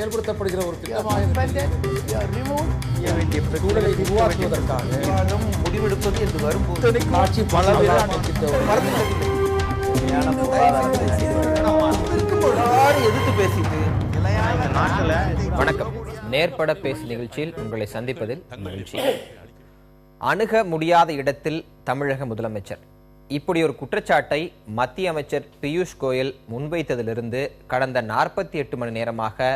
செயல்படுத்தப்படுகிற ஒரு திட்டமாக சூழலை உருவாக்குவதற்காக முடிவெடுப்பது என்று வரும்போது காட்சி எதிர்த்து பேசிட்டு வணக்கம். நேர்பட பேசு நிகழ்ச்சியில் உங்களை சந்திப்பதில் மகிழ்ச்சி. அணுக முடியாத இடத்தில் தமிழக முதலமைச்சர், இப்படி ஒரு குற்றச்சாட்டை மத்திய அமைச்சர் பியூஷ் கோயல் முன்வைத்ததிலிருந்து கடந்த 48 மணி நேரமாக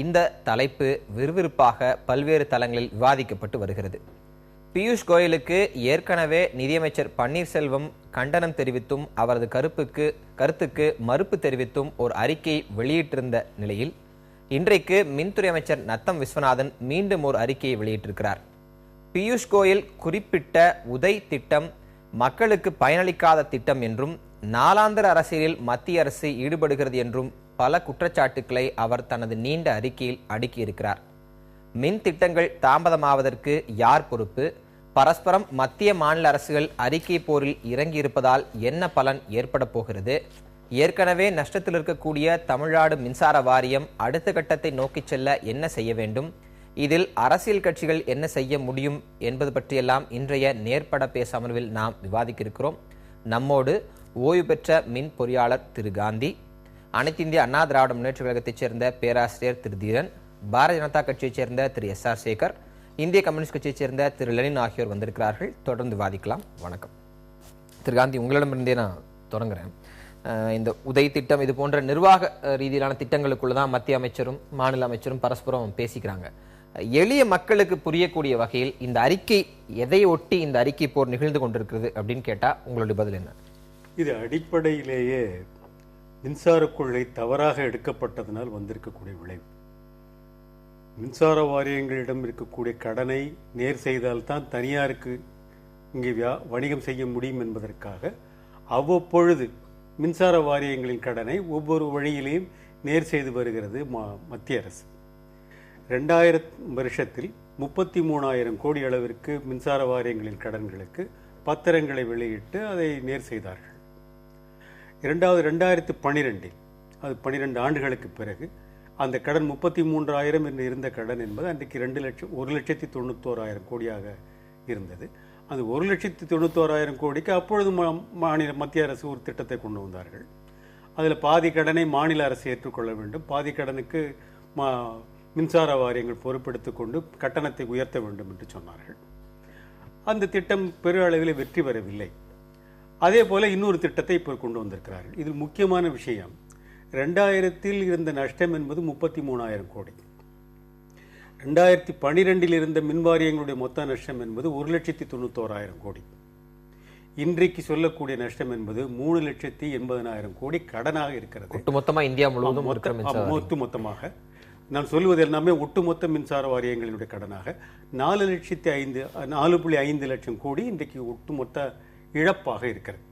இந்த தலைப்பு விறுவிறுப்பாக பல்வேறு தளங்களில் விவாதிக்கப்பட்டு வருகிறது. பியூஷ் கோயலுக்கு ஏற்கனவே நிதியமைச்சர் பன்னீர்செல்வம் கண்டனம் தெரிவித்தும் அவரது கருத்துக்கு மறுப்பு தெரிவித்தும் ஒரு அறிக்கை வெளியிட்டிருந்த நிலையில் இன்றைக்கு மின்துறை அமைச்சர் நத்தம் விஸ்வநாதன் மீண்டும் ஒரு அறிக்கையை வெளியிட்டிருக்கிறார். பியூஷ் கோயல் குறிப்பிட்ட உதய் திட்டம் மக்களுக்கு பயனளிக்காத திட்டம் என்றும் நாளாந்திர அரசியலில் மத்திய அரசு ஈடுபடுகிறது என்றும் பல குற்றச்சாட்டுக்களை அவர் தனது நீண்ட அறிக்கையில் அடுக்கியிருக்கிறார். மின் திட்டங்கள் தாமதமாவதற்கு யார் பொறுப்பு? பரஸ்பரம் மத்திய மாநில அரசுகள் அறிக்கை போரில் இறங்கியிருப்பதால் என்ன பலன் ஏற்பட போகிறது? ஏற்கனவே நஷ்டத்தில் இருக்கக்கூடிய தமிழ்நாடு மின்சார வாரியம் அடுத்த கட்டத்தை நோக்கி செல்ல என்ன செய்ய வேண்டும்? இதில் அரசியல் கட்சிகள் என்ன செய்ய முடியும் என்பது பற்றியெல்லாம் இன்றைய நேர்பட பேச அமர்வில் நாம் விவாதிக்க இருக்கிறோம். நம்மோடு ஓய்வு பெற்ற மின் பொறியாளர் திரு காந்தி, அனைத்து இந்திய அண்ணா திராவிட முன்னேற்ற கழகத்தைச் சேர்ந்த பேராசிரியர் திரு தீரன், பாரதிய ஜனதா கட்சியைச் சேர்ந்த திரு SR சேகர், இந்திய கம்யூனிஸ்ட் கட்சியைச் சேர்ந்த திரு லெனின் ஆகியோர் வந்திருக்கிறார்கள். தொடர்ந்து விவாதிக்கலாம். வணக்கம். திரு காந்தி, உங்களிடமிருந்தே நான் தொடங்குறேன். இந்த உதய் திட்டம் இது போன்ற நிர்வாக ரீதியிலான திட்டங்களுக்குள்ளதான் மத்திய அமைச்சரும் மாநில அமைச்சரும் பரஸ்பரம் பேசிக்கிறாங்க. எளிய மக்களுக்கு புரியக்கூடிய வகையில் இந்த அறிக்கை எதை ஒட்டி இந்த அறிக்கை போர் நிகழ்ந்து கொண்டிருக்கிறது அப்படின்னு கேட்டா உங்களுடைய பதில் என்ன? இது அடிப்படையிலேயே மின்சார கொள்கை தவறாக எடுக்கப்பட்டதனால் வந்திருக்கக்கூடிய விளைவு. மின்சார வாரியங்களிடம் இருக்கக்கூடிய கடனை நேர் செய்தால்தான் தனியாருக்கு இங்கே வணிகம் செய்ய முடியும் என்பதற்காக அவ்வப்பொழுது மின்சார வாரியங்களின் கடனை ஒவ்வொரு வழியிலையும் நேர் செய்து வருகிறது மத்திய அரசு. 2000 வருஷத்தில் 33,000 கோடி அளவிற்கு மின்சார வாரியங்களின் கடன்களுக்கு பத்திரங்களை வெளியிட்டு அதை நேர் செய்தார்கள். 2012 அது 12 ஆண்டுகளுக்கு பிறகு அந்த கடன் 33,000 என்று இருந்த கடன் என்பது அன்றைக்கு 1,91,000 கோடியாக இருந்தது. அந்த 1,91,000 கோடிக்கு அப்பொழுது மத்திய அரசு ஒரு திட்டத்தை கொண்டு வந்தார்கள். அதில் பாதி கடனை மாநில அரசு ஏற்றுக்கொள்ள வேண்டும், பாதி கடனுக்கு மின்சார வாரியங்கள் பொறுப்பெடுத்துக் கொண்டு கட்டணத்தை உயர்த்த வேண்டும் என்று சொன்னார்கள். அந்த திட்டம் பெரு அளவில் வெற்றி பெறவில்லை. அதே போல இன்னொரு திட்டத்தை இப்போ கொண்டு வந்திருக்கிறார்கள். இதில் முக்கியமான விஷயம், 2000 இருந்த நஷ்டம் என்பது 33,000 கோடி. 2012 இருந்த மின்வாரியங்களுடைய மொத்த நஷ்டம் என்பது 1,91,000 கோடி. இன்றைக்கு சொல்லக்கூடிய நஷ்டம் என்பது 3,80,000 கோடி கடனாக இருக்கிறது. ஒட்டுமொத்தமாக இந்தியா முழுவதும் ஒட்டுமொத்தமாக நான் சொல்லுவது எல்லாமே ஒட்டுமொத்த மின்சார வாரியங்களினுடைய கடனாக 4,5 லட்சம் கோடி இன்றைக்கு ஒட்டுமொத்த இழப்பாக இருக்கிறது.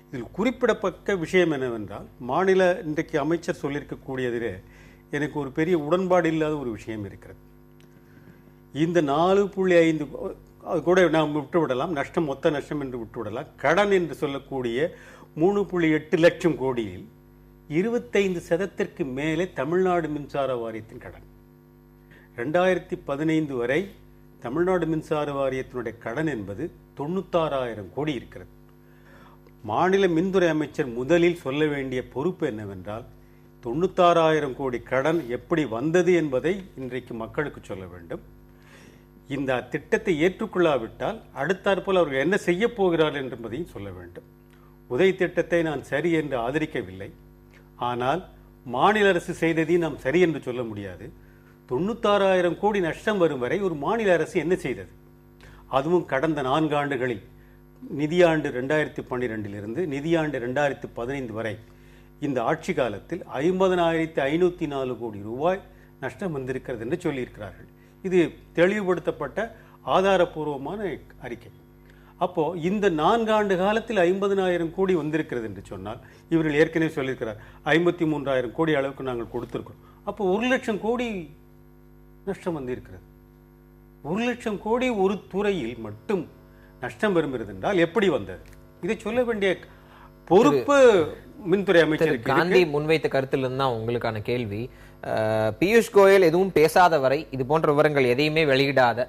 இதில் குறிப்பிடத்தக்க விஷயம் என்னவென்றால், மாநில இன்றைக்கு அமைச்சர் சொல்லியிருக்கக்கூடியதிலே எனக்கு ஒரு பெரிய உடன்பாடு இல்லாத ஒரு விஷயம் இருக்கிறது. இந்த 4.5 அது கூட நாம் விட்டுவிடலாம், நஷ்டம் மொத்த நஷ்டம் என்று விட்டுவிடலாம். கடன் என்று சொல்லக்கூடிய 3.8 லட்சம் கோடியில் 25% மேலே தமிழ்நாடு மின்சார வாரியத்தின் கடன். 2015 வரை தமிழ்நாடு மின்சார வாரியத்தினுடைய கடன் என்பது 96,000 கோடி இருக்கிறது. மாநில மின்துறை அமைச்சர் முதலில் சொல்ல வேண்டிய பொறுப்பு என்னவென்றால், 96,000 கோடி கடன் எப்படி வந்தது என்பதை இன்றைக்கு மக்களுக்கு சொல்ல வேண்டும். இந்த திட்டத்தை ஏற்றுக்கொள்ளாவிட்டால் அடுத்தாற்போல் அவர்கள் என்ன செய்ய போகிறார்கள் என்பதையும் சொல்ல வேண்டும். உதய் திட்டத்தை நான் சரி என்று ஆதரிக்கவில்லை, ஆனால் மாநில அரசு செய்ததையும் நாம் சரி என்று சொல்ல முடியாது. 96,000 கோடி நஷ்டம் வரும் வரை ஒரு மாநில அரசு என்ன செய்தது? அதுவும் கடந்த 4 ஆண்டுகளில், நிதியாண்டு 2012 நிதியாண்டு 2015 வரை இந்த ஆட்சி காலத்தில் 50,504 கோடி ரூபாய் நஷ்டம் வந்திருக்கிறது என்று சொல்லியிருக்கிறார்கள். இது தெளிவுபடுத்தப்பட்ட ஆதாரபூர்வமான அறிக்கை. அப்போ இந்த 4 ஆண்டு காலத்தில் 50,000 கோடி வந்திருக்கிறது என்று சொன்னால், இவர்கள் ஏற்கனவே சொல்லியிருக்கிறார் 53,000 கோடி அளவுக்கு நாங்கள் கொடுத்திருக்கிறோம். அப்போ 1 லட்சம் கோடி நஷ்டம் வந்திருக்கிறது. 1 லட்சம் கோடி ஒரு துறையில் மட்டும் நஷ்டம் வருகிறது என்றால் எப்படி வந்தது? இதை சொல்ல வேண்டிய பொறுப்பு மின்துறை அமைச்சர் காந்தி முன்வைத்த கருத்திலிருந்து தான் உங்களுக்கான கேள்வி. பியூஷ் கோயல் எதுவும் பேசாத வரை இது போன்ற விவரங்கள் எதையுமே வெளியிடாத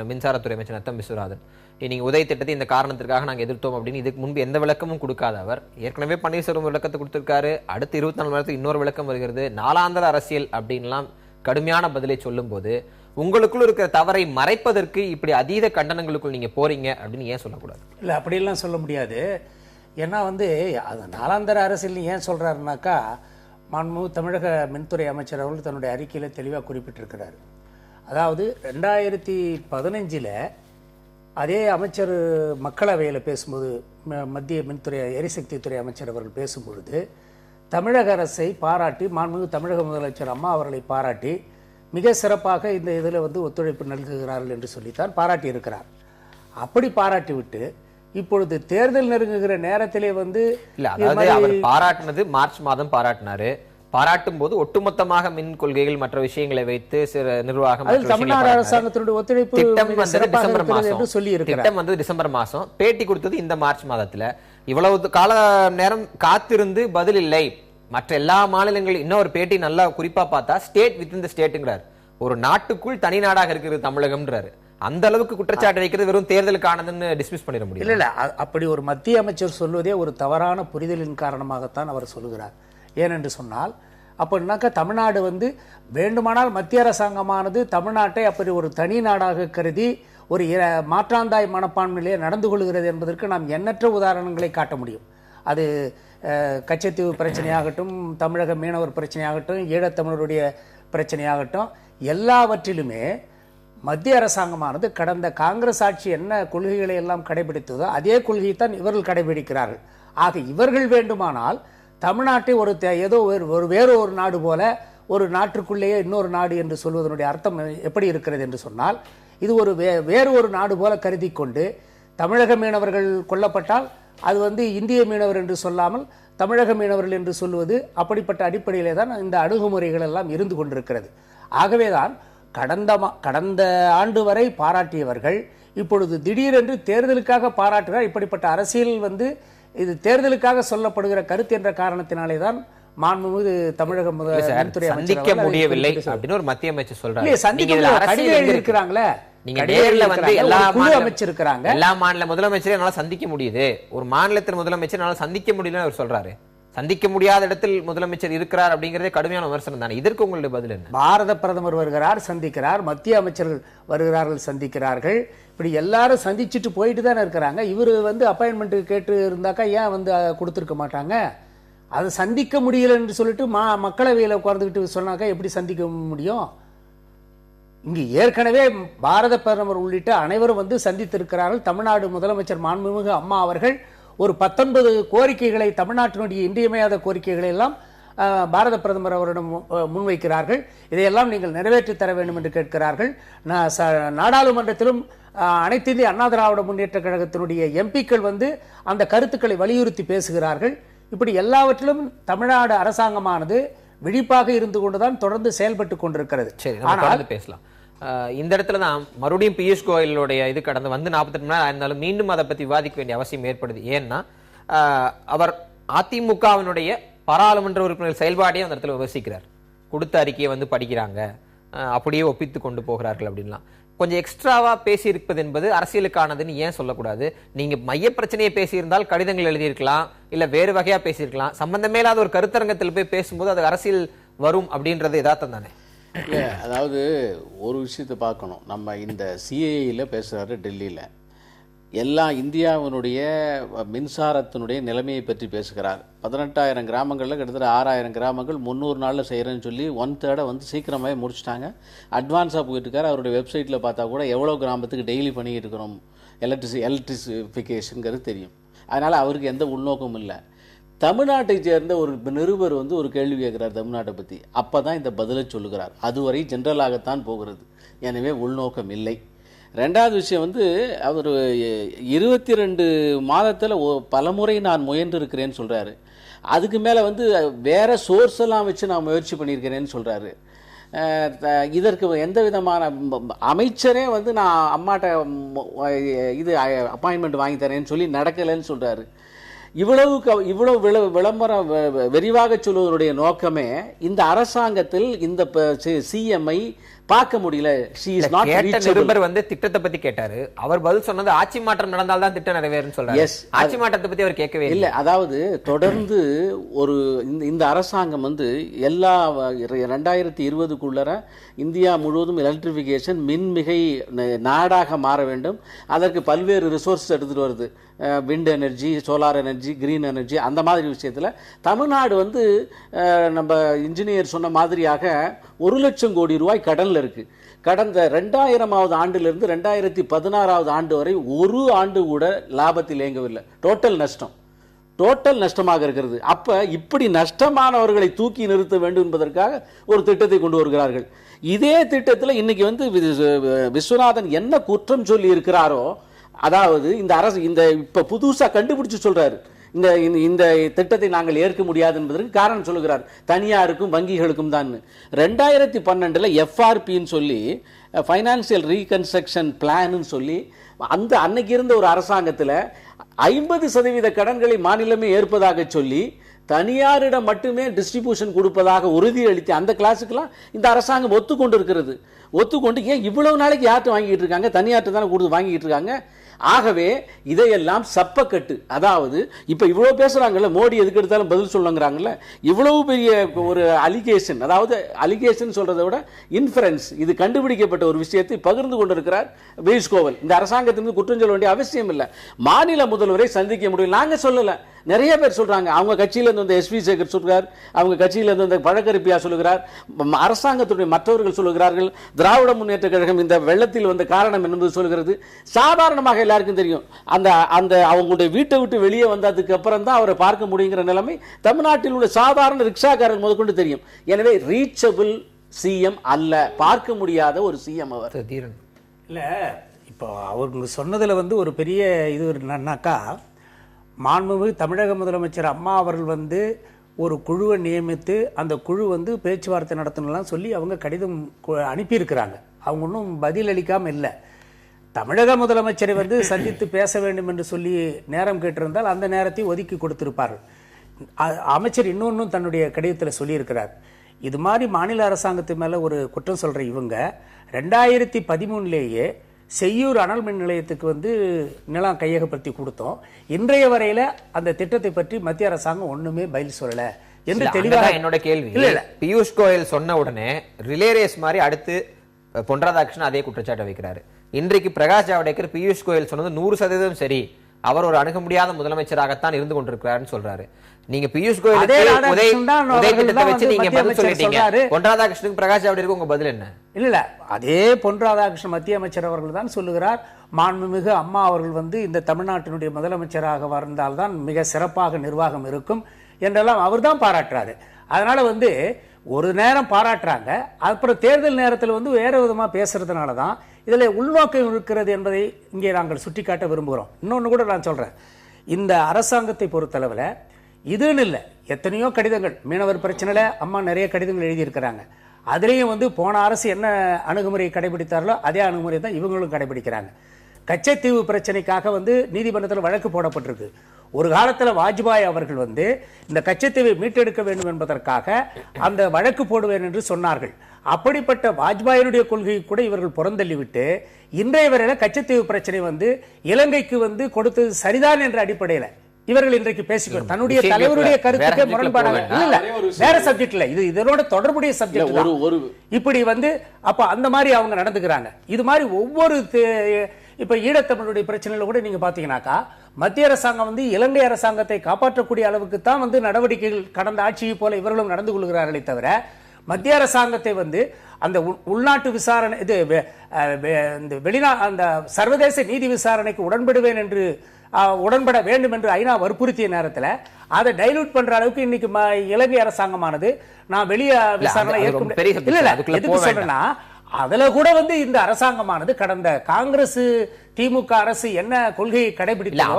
மின்சாரத்துறை அமைச்சர் நத்தம் விஸ்வநாதன் நீங்க உதய திட்டத்தை இந்த காரணத்திற்காக நாங்கள் எதிர்த்தோம் அப்படின்னு இதுக்கு முன்பு எந்த விளக்கமும் கொடுக்காத அவர் ஏற்கனவே பன்னீர்செல்வம் விளக்கத்தை கொடுத்திருக்காரு. அடுத்து 24 மணி நேரத்துக்கு இன்னொரு விளக்கம் வருகிறது. நாளாந்திர அரசியல் அப்படின்லாம் கடுமையான பதிலை சொல்லும் போது உங்களுக்குள்ள இருக்கிற தவறை மறைப்பதற்கு இப்படி அதீத கண்டனங்களுக்குள் நீங்க போறீங்க அப்படின்னு ஏன் சொல்லக்கூடாது? இல்ல அப்படியெல்லாம் சொல்ல முடியாது. ஏன்னா அது நாளாந்தர அரசியல் ஏன் சொல்றாருனாக்கா, மாண்புமிகு தமிழக மின்துறை அமைச்சர் அவர்கள் தன்னுடைய அறிக்கையில தெளிவாக குறிப்பிட்டிருக்கிறார். அதாவது 2015 அதே அமைச்சர் மக்களவையில் பேசும்போது, மத்திய மின்துறை எரிசக்தி துறை அமைச்சர் அவர்கள் பேசும்பொழுது தமிழக அரசை பாராட்டி, மாண்புமிகு தமிழக முதலமைச்சர் அம்மா அவர்களை பாராட்டி மிக சிறப்பாக இந்த இதில் ஒத்துழைப்பு நல்குகிறார்கள் என்று சொல்லித்தான் பாராட்டி இருக்கிறார். அப்படி பாராட்டி விட்டு இப்பொழுது தேர்தல் நெருங்குகிற நேரத்திலே இல்ல, அதாவது அவர் பாராட்டினது மார்ச் மாதம் பாராட்டினாரு. பாராட்டும் போது ஒட்டுமொத்தமாக மின் கொள்கைகள் மற்ற விஷயங்களை வைத்து நிர்வாகம் தமிழ்நாடு அரசாங்கத்தினுடைய ஒத்துழைப்பு திட்டம் வந்து டிசம்பர் மாசம், பேட்டி கொடுத்தது இந்த மார்ச் மாதத்துல. இவ்வளவு கால நேரம் காத்திருந்து பதில் இல்லை. மற்ற எல்லா மாநிலங்களும் இன்னொரு பேட்டி நல்லா குறிப்பா பார்த்தா ஸ்டேட் வித் இந்த ஸ்டேட்டுங்கிறார். ஒரு நாட்டுக்குள் தனி நாடாக இருக்கிறது தமிழகம்ன்றாரு. அந்த அளவுக்கு குற்றச்சாட்டு வைக்கிறது வெறும் தேர்தலுக்கானதுன்னு டிஸ்மிஸ் பண்ணிட முடியும். இல்ல அப்படி ஒரு மத்திய அமைச்சர் சொல்வதே ஒரு தவறான புரிதலின் காரணமாகத்தான் அவர் சொல்லுகிறார். ஏனென்று சொன்னால், அப்படின்னாக்கா தமிழ்நாடு வேண்டுமானால் மத்திய அரசாங்கமானது தமிழ்நாட்டை அப்படி ஒரு தனி நாடாக கருதி ஒரு மாற்றாந்தாய் மனப்பான்மையிலே நடந்து கொள்கிறது என்பதற்கு நாம் எண்ணற்ற உதாரணங்களை காட்ட முடியும். அது கச்சத்தீவு பிரச்சனையாகட்டும், தமிழக மீனவர் பிரச்சனையாகட்டும், ஈழத்தமிழருடைய பிரச்சனையாகட்டும், எல்லாவற்றிலுமே மத்திய அரசாங்கமானது கடந்த காங்கிரஸ் ஆட்சி என்ன கொள்கைகளை எல்லாம் கடைபிடித்ததோ அதே கொள்கையை தான் இவர்கள் கடைபிடிக்கிறார்கள். ஆக இவர்கள் வேண்டுமானால் தமிழ்நாட்டை ஏதோ வேறு ஒரு நாடு போல, ஒரு நாட்டுக்குள்ளேயே இன்னொரு நாடு என்று சொல்வதனுடைய அர்த்தம் எப்படி இருக்கிறது என்று சொன்னால், இது வேறு ஒரு நாடு போல கருதி கொண்டு தமிழக மீனவர்கள் கொல்லப்பட்டால் அது இந்திய மீனவர் என்று சொல்லாமல் தமிழக மீனவர்கள் என்று சொல்வது, அப்படிப்பட்ட அடிப்படையிலே தான் இந்த அணுகுமுறைகள் எல்லாம் இருந்து கொண்டிருக்கிறது. ஆகவேதான் கடந்த ஆண்டு வரை பாராட்டியவர்கள் இப்பொழுது திடீரென்று தேர்தலுக்காக பாராட்டுகிறார். இப்படிப்பட்ட அரசியல் இது தேர்தலுக்காக சொல்லப்படுகிற கருத்து என்ற காரணத்தினாலே தான் மாண்புமிகு தமிழக முதலமைச்சர் சந்திக்க முடியவில்லை அப்படின்னு ஒரு மத்திய அமைச்சர் சொல்றாரு. இருக்கிறாங்களே, நீங்க நேர்ல எல்லா மாநில முதலமைச்சரையும் என்னால சந்திக்க முடியுது, ஒரு மாநிலத்தின் முதலமைச்சர் என்னால சந்திக்க முடியலன்னு அவர் சொல்றாரு. சந்திக்க முடியாத இடத்தில் முதலமைச்சர் இருக்கிறார் அப்படிங்கறதே கடுமையான விமர்சனம் தானே. இதற்கு உங்களுடைய பதில் என்ன? பாரத பிரதமர் வருகிறார், சந்திக்கிறார், மத்திய அமைச்சர்கள் வருகிறார்கள், சந்திக்கிறார்கள். இப்படி எல்லாரும் சந்திச்சுட்டு போயிட்டு தானே இருக்கிறாங்க. இவரு அப்பாயின்மெண்ட் கேட்டு இருந்தாக்கா ஏன் கொடுத்துருக்க மாட்டாங்க? அதை சந்திக்க முடியல என்று சொல்லிட்டு மக்களவையில் உட்கார்ந்துக்கிட்டு சொன்னாக்கா எப்படி சந்திக்க முடியும்? இங்கு ஏற்கனவே பாரத பிரதமர் உள்ளிட்ட அனைவரும் சந்தித்திருக்கிறார்கள். தமிழ்நாடு முதலமைச்சர் மாண்புமிகு அம்மா அவர்கள் ஒரு 19 கோரிக்கைகளை, தமிழ்நாட்டினுடைய இன்றியமையாத கோரிக்கைகளை எல்லாம் பாரத பிரதமர் அவரிடம் முன்வைக்கிறார்கள். இதையெல்லாம் நீங்கள் நிறைவேற்றி தர வேண்டும் என்று கேட்கிறார்கள். நாடாளுமன்றத்திலும் அனைத்து இந்திய அண்ணா திராவிட முன்னேற்ற கழகத்தினுடைய எம்பிக்கள் அந்த கருத்துக்களை வலியுறுத்தி பேசுகிறார்கள். இப்படி எல்லாவற்றிலும் தமிழ்நாடு அரசாங்கமானது விழிப்பாக இருந்து கொண்டுதான் தொடர்ந்து செயல்பட்டு கொண்டிருக்கிறது. ஆனால் பேசலாம். இந்த இடத்துல தான் மறுபடியும் பியூஷ் கோயலுடைய இது கடந்து 48 மணி நேரம் இருந்தாலும் மீண்டும் அதை பத்தி விவாதிக்க வேண்டிய அவசியம் ஏற்படுது. ஏன்னா அவர் அதிமுகவினுடைய பாராளுமன்ற உறுப்பினர் செயல்பாடையும் அந்த இடத்துல விமர்சிக்கிறார். கொடுத்த அறிக்கையை படிக்கிறாங்க, அப்படியே ஒப்பித்து கொண்டு போகிறார்கள் அப்படின்லாம் கொஞ்சம் எக்ஸ்ட்ராவா பேசியிருப்பது என்பது அரசியலுக்கானதுன்னு ஏன் சொல்லக்கூடாது? நீங்க மைய பிரச்சனையை பேசியிருந்தால் கடிதங்கள் எழுதியிருக்கலாம், இல்ல வேறு வகையா பேசியிருக்கலாம். சம்பந்தமே இல்லாத ஒரு கருத்தரங்கத்தில் போய் பேசும்போது அது அரசியல் வரும் அப்படின்றது யதார்த்தம் தானே? இல்லை, அதாவது ஒரு விஷயத்தை பார்க்கணும். நம்ம இந்த சிஏஏயில் பேசுகிறாரு டெல்லியில், எல்லா இந்தியாவினுடைய மின்சாரத்தினுடைய நிலைமையை பற்றி பேசுகிறார். 18,000 கிராமங்களில் கிட்டத்தட்ட 6,000 கிராமங்கள் 300 நாளில் செய்கிறேன்னு சொல்லி 1/3 சீக்கிரமாகவே முடிச்சுட்டாங்க. அட்வான்ஸாக போயிட்டுருக்காரு. அவருடைய வெப்சைட்டில் பார்த்தா கூட எவ்வளோ கிராமத்துக்கு டெய்லி பண்ணிக்கிட்டு இருக்கிறோம் எலக்ட்ரிசிஃபிகேஷனுங்கிறது தெரியும். அதனால் அவருக்கு எந்த உள்நோக்கமும் இல்லை. தமிழ்நாட்டை சேர்ந்த ஒரு நிருபர் ஒரு கேள்வி கேட்குறார் தமிழ்நாட்டை பற்றி. அப்போ தான் இந்த பதிலை சொல்லுகிறார். அதுவரை ஜென்ரலாகத்தான் போகிறது. எனவே உள்நோக்கம் இல்லை. ரெண்டாவது விஷயம் அவர் 22 மாதத்தில் பலமுறை நான் முயன்று இருக்கிறேன்னு சொல்கிறாரு. அதுக்கு மேலே வேறு சோர்ஸ் எல்லாம் வச்சு நான் முயற்சி பண்ணியிருக்கிறேன்னு சொல்கிறாரு. இதற்கு எந்த விதமான அமைச்சரே நான் அம்மாட்ட இது அப்பாயின்மெண்ட் வாங்கி தரேன்னு சொல்லி நடக்கலைன்னு சொல்கிறாரு. இவ்வளவு விளம்பரம் விரிவாக சொல்வதனுடைய நோக்கமே இந்த அரசாங்கத்தில் இந்த சிஎம்ஐ பார்க்க முடியல. நிருபர் வந்து திட்டத்தை பத்தி கேட்டாரு. அவர் பதில் சொன்னது ஆட்சி மாற்றம் நடந்தால்தான் திட்டம் நிறைவேறும் சொல்றாரு. ஆட்சி மாற்றத்தை பத்தி அவர் கேட்கவே இல்லை. அதாவது தொடர்ந்து இந்த அரசாங்கம் வந்து எல்லா 2020க்குள்ளர இந்தியா முழுவதும் எலக்ட்ரிஃபிகேஷன் மின்மிகை நாடாக மாற வேண்டும். அதற்கு பல்வேறு ரிசோர்ஸ் எடுத்துட்டு வருது. Wind energy, solar energy, green energy, அந்த மாதிரி விஷயத்தில் தமிழ்நாடு வந்து நம்ம இன்ஜினியர் சொன்ன மாதிரியாக 1 லட்சம் கோடி ரூபாய் கடனில் இருக்கு. கடந்த 2000வது ஆண்டிலிருந்து 2016வது ஆண்டு வரை ஒரு ஆண்டு கூட லாபத்தில் இயங்கவில்லை. டோட்டல் நஷ்டமாக இருக்கிறது. அப்ப இப்படி நஷ்டமானவர்களை தூக்கி நிறுத்த வேண்டும் என்பதற்காக ஒரு திட்டத்தை கொண்டு வருகிறார்கள். இதே திட்டத்தில் இன்னைக்கு வந்து விஸ்வநாதன் என்ன குற்றம் சொல்லி இருக்கிறாரோ, அதாவது இந்த அரசு இப்ப புதுசா கண்டுபிடிச்சு சொல்றாரு, இந்த திட்டத்தை நாங்கள் ஏற்க முடியாது என்பதற்கு காரணம் சொல்லுகிறார். தனியாருக்கும் வங்கிகளுக்கும் தான் 2012 எஃப்ஆர்பின்னு சொல்லி ஃபைனான்சியல் ரீகன்ஸ்ட்ரக்ஷன் பிளான் சொல்லி அன்னைக்கு இருந்த ஒரு அரசாங்கத்தில் 50% கடன்களை மாநிலமே ஏற்பதாக சொல்லி தனியாரிடம் மட்டுமே டிஸ்ட்ரிபியூஷன் கொடுப்பதாக உறுதியளித்து அந்த கிளாஸுக்கெல்லாம் இந்த அரசாங்கம் ஒத்துக்கொண்டு ஏன் இவ்வளவு நாளைக்கு யார்கிட்ட வாங்கிட்டு இருக்காங்க? தனியார்ட்ட தானே கொடுத்து வாங்கிட்டு இருக்காங்க. ஆகவே இதையெல்லாம் சப்பக்கட்டு. அதாவது இப்ப இவ்வளவு பேசுறாங்கல்ல, மோடி எதுக்கு எடுத்தாலும் பதில் சொல்லுங்கிறாங்கல்ல, இவ்வளவு பெரிய ஒரு அலிகேஷன், அதாவது அலிகேஷன் சொல்றதை விட இன்ஃபரன்ஸ், இது கண்டுபிடிக்கப்பட்ட ஒரு விஷயத்தை பகிர்ந்து கொண்டிருக்கிறார் பியூஷ் கோயல். இந்த அரசாங்கத்திலிருந்து குற்றம் சொல்ல வேண்டிய அவசியம் இல்லை. மாநில முதல்வரை சந்திக்க முடியும், நாங்க சொல்லல, நிறைய பேர் சொல்றாங்க. அவங்க கட்சியில இருந்து வந்த எஸ்வி சேகர் சொல்றார், அவங்க கட்சியில இருந்து வந்த பழக்கருப்பியா சொல்லுகிறார், அரசாங்கத்துடைய மற்றவர்கள் சொல்லுகிறார்கள், திராவிட முன்னேற்ற கழகம் இந்த வெள்ளத்தில் வந்த காரணம் என்பது சொல்கிறது. சாதாரணமாக எல்லாருக்கும் தெரியும். அந்த அவங்களுடைய வீட்டை விட்டு வெளியே வந்ததுக்கு அப்புறம் தான் அவரை பார்க்க முடியுங்கிற நிலைமை தமிழ்நாட்டில் உள்ள சாதாரண ரிக்ஷாக்காரர் முதற்கொண்டு தெரியும். எனவே ரீச்சபிள் சிஎம் அல்ல, பார்க்க முடியாத ஒரு சிஎம் அவர். இல்ல, இப்போ அவங்க சொன்னதுல வந்து ஒரு பெரிய இது என்னன்னாக்கா, மாண்புமிகு தமிழக முதலமைச்சர் அம்மா அவர்கள் வந்து ஒரு குழுவை நியமித்து அந்த குழு வந்து பேச்சுவார்த்தை நடத்தணும்லாம் சொல்லி அவங்க கடிதம் அனுப்பியிருக்கிறாங்க. அவங்க ஒன்றும் பதில் அளிக்காமல் இல்லை. தமிழக முதலமைச்சரை வந்து சந்தித்து பேச வேண்டும் என்று சொல்லி நேரம் கேட்டிருந்தால் அந்த நேரத்தை ஒதுக்கி கொடுத்திருப்பார்கள். அமைச்சர் இன்னொன்னும் தன்னுடைய கடிதத்தில் சொல்லியிருக்கிறார். இது மாதிரி மாநில அரசாங்கத்து மேலே ஒரு குற்றம் சொல்கிற இவங்க 2013 செய்யூர் அனல் மின் நிலையத்துக்கு வந்து நிலம் கையகப்படுத்தி கொடுத்தோம். இன்றைய வரையில அந்த திட்டத்தை பற்றி மத்திய அரசாங்கம் ஒண்ணுமே பதில் சொல்லல என்று தெளிவாக என்னோட கேள்வி. இல்ல, பியூஷ் கோயல் சொன்ன உடனே ரிலே ரேஸ் மாதிரி அடுத்து பொன் ராதாகிருஷ்ணன் அதே குற்றச்சாட்டை வைக்கிறாரு. இன்றைக்கு பிரகாஷ் ஜவடேகர் பியூஷ் கோயல் சொன்னது 100% சரி, அவர் ஒரு அணுக முடியாத முதலமைச்சராகத்தான் இருந்து கொண்டிருக்கிறாருன்னு சொல்றாரு. நீங்க பியூஷ் கோயல் வச்சு நீங்க பதில் சொல்லிட்டீங்க. பொன் ராதாகிருஷ்ணனுக்கு பிரகாஷ் ஜவடேகருக்கு உங்க பதில் என்ன? இல்ல, அதே பொன் ராதாகிருஷ்ணன் மத்திய அமைச்சர் அவர்கள் தான் சொல்லுகிறார், மாண்புமிகு அம்மா அவர்கள் வந்து இந்த தமிழ்நாட்டினுடைய முதலமைச்சராக வந்தால்தான் மிக சிறப்பாக நிர்வாகம் இருக்கும் என்றெல்லாம் அவர் தான் பாராட்டுறாரு. அதனால வந்து ஒரு நேரம் பாராட்டுறாங்க, அப்புறம் தேர்தல் நேரத்தில் வந்து வேற விதமா பேசுறதுனால தான் இதுல உள்நோக்கம் இருக்கிறது என்பதை இங்கே நாங்கள் சுட்டிக்காட்ட விரும்புகிறோம். இன்னொன்னு கூட நான் சொல்றேன், இந்த அரசாங்கத்தை பொறுத்தளவில் இதுன்னு இல்லை, எத்தனையோ கடிதங்கள் மீனவர் பிரச்சனையில அம்மா நிறைய கடிதங்கள் எழுதியிருக்கிறாங்க. அதுலேயும் வந்து போன அரசு என்ன அணுகுமுறையை கடைபிடித்தார்களோ அதே அணுகுமுறை தான் இவங்களும் கடைபிடிக்கிறாங்க. கச்சத்தீவு பிரச்சனைக்காக வந்து நீதிமன்றத்தில் வழக்கு போடப்பட்டிருக்கு. ஒரு காலத்தில் வாஜ்பாய் அவர்கள் வந்து இந்த கச்சத்தீவை மீட்டெடுக்க வேண்டும் என்பதற்காக அந்த வழக்கு போடுவேன் என்று சொன்னார்கள். அப்படிப்பட்ட வாஜ்பாயினுடைய கொள்கையை கூட இவர்கள் புறந்தள்ளிவிட்டு இன்றைய வரையில கச்சத்தீவு பிரச்சனை வந்து இலங்கைக்கு வந்து கொடுத்தது சரிதான் என்ற அடிப்படையில் இவர்கள் இன்றைக்கு பேசிக்கொண்டு தன்னுடைய தலைவருடைய கருத்துக்கு முரண்பாடாக இல்ல, வேற சப்ஜெக்ட் இல்ல, இது இதனோட தொடர்புடைய சப்ஜெக்ட். இப்படி வந்து அப்ப அந்த மாதிரி அவங்க நடந்துக்கிறாங்க. இது மாதிரி ஒவ்வொரு இப்ப ஈழத்தமிழுடைய பிரச்சனையில கூட நீங்க பாத்தீங்கன்னாக்கா மத்திய அரசாங்கம் வந்து இலங்கை அரசாங்கத்தை காப்பாற்றக்கூடிய அளவுக்கு தான் வந்து நடவடிக்கைகள் கடந்த ஆட்சியை போல இவர்களும் நடந்து கொள்கிறார்களே தவிர மத்திய அரசாங்கத்தை வந்து அந்த உள்நாட்டு விசாரணை இது அந்த சர்வதேச நீதி விசாரணைக்கு உடன்படுவேன் என்று உடன்பட வேண்டும் என்று ஐநா வற்புறுத்திய நேரத்தில் அதை டைலூட் பண்ற அளவுக்கு இன்னைக்கு இலங்கை அரசாங்கமானது நான் வெளியே விசாரணை சொல்றேன்னா அதுல கூட வந்து இந்த அரசாங்கமானது கடந்த காங்கிரஸ் திமுக அரசு என்ன கொள்கையை கடைபிடித்தோ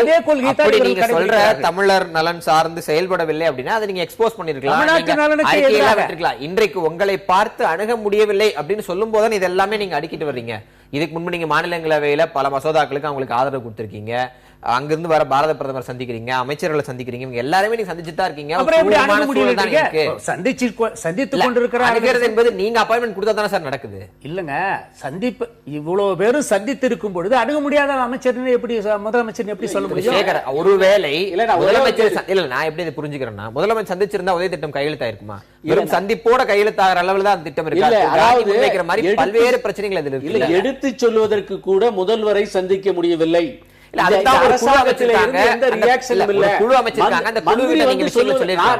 அதே கொள்கை தான் தமிழர் நலன் சார்ந்து செயல்படவில்லை அப்படின்னா அதை நீங்க எக்ஸ்போஸ் பண்ணிருக்கலாம். இன்றைக்கு உங்களை பார்த்து அணுக முடியவில்லை அப்படின்னு சொல்லும் போது இது எல்லாமே நீங்க அடுக்கிட்டு வர்றீங்க. இதுக்கு முன்பு நீங்க மாநிலங்களவையில பல மசோதாக்களுக்கு அவங்களுக்கு ஆதரவு கொடுத்திருக்கீங்க. அங்கிருந்து வர பாரத பிரதமர் சந்திக்கிறீங்க, அமைச்சர்களை சந்திக்கிறீங்க, இவங்க எல்லாருமே நீங்க சந்திச்சுட்டு தான் இருக்கீங்க. அப்புறம் எப்படி அணுக சுமூகமான சூழல் தான் இருக்கு. முடியல? சந்தித்துக் கொண்டிருக்கிற அணுகிறது என்பது நீங்க அப்பாயின்மெண்ட் கொடுத்தா தானே சார் நடக்குது. இல்லங்க, சந்திப்பு இவ்வளவு பேரும் சந்தித்து இருக்கும் பொழுது அணுக முடியாத அமைச்சர் எப்படி முதலமைச்சர் எப்படி சொல்ல முடியும்? சேகர், ஒருவேளை முதலமைச்சர் இல்ல, நான் எப்படி இதை புரிஞ்சுக்கிறேன்னா, முதலமைச்சர் சந்திச்சிருந்தா உதய திட்டம் கையெழுத்தாயிருக்குமா? வெறும் சந்திப்போட கையெழுத்தாகிற அளவுல தான் அந்த திட்டம் இருக்கு. அதாவது மாதிரி பல்வேறு பிரச்சனைகள் அதில் இருக்கு. எடுத்து சொல்வதற்கு கூட முதல்வரை சந்திக்க முடியவில்லை.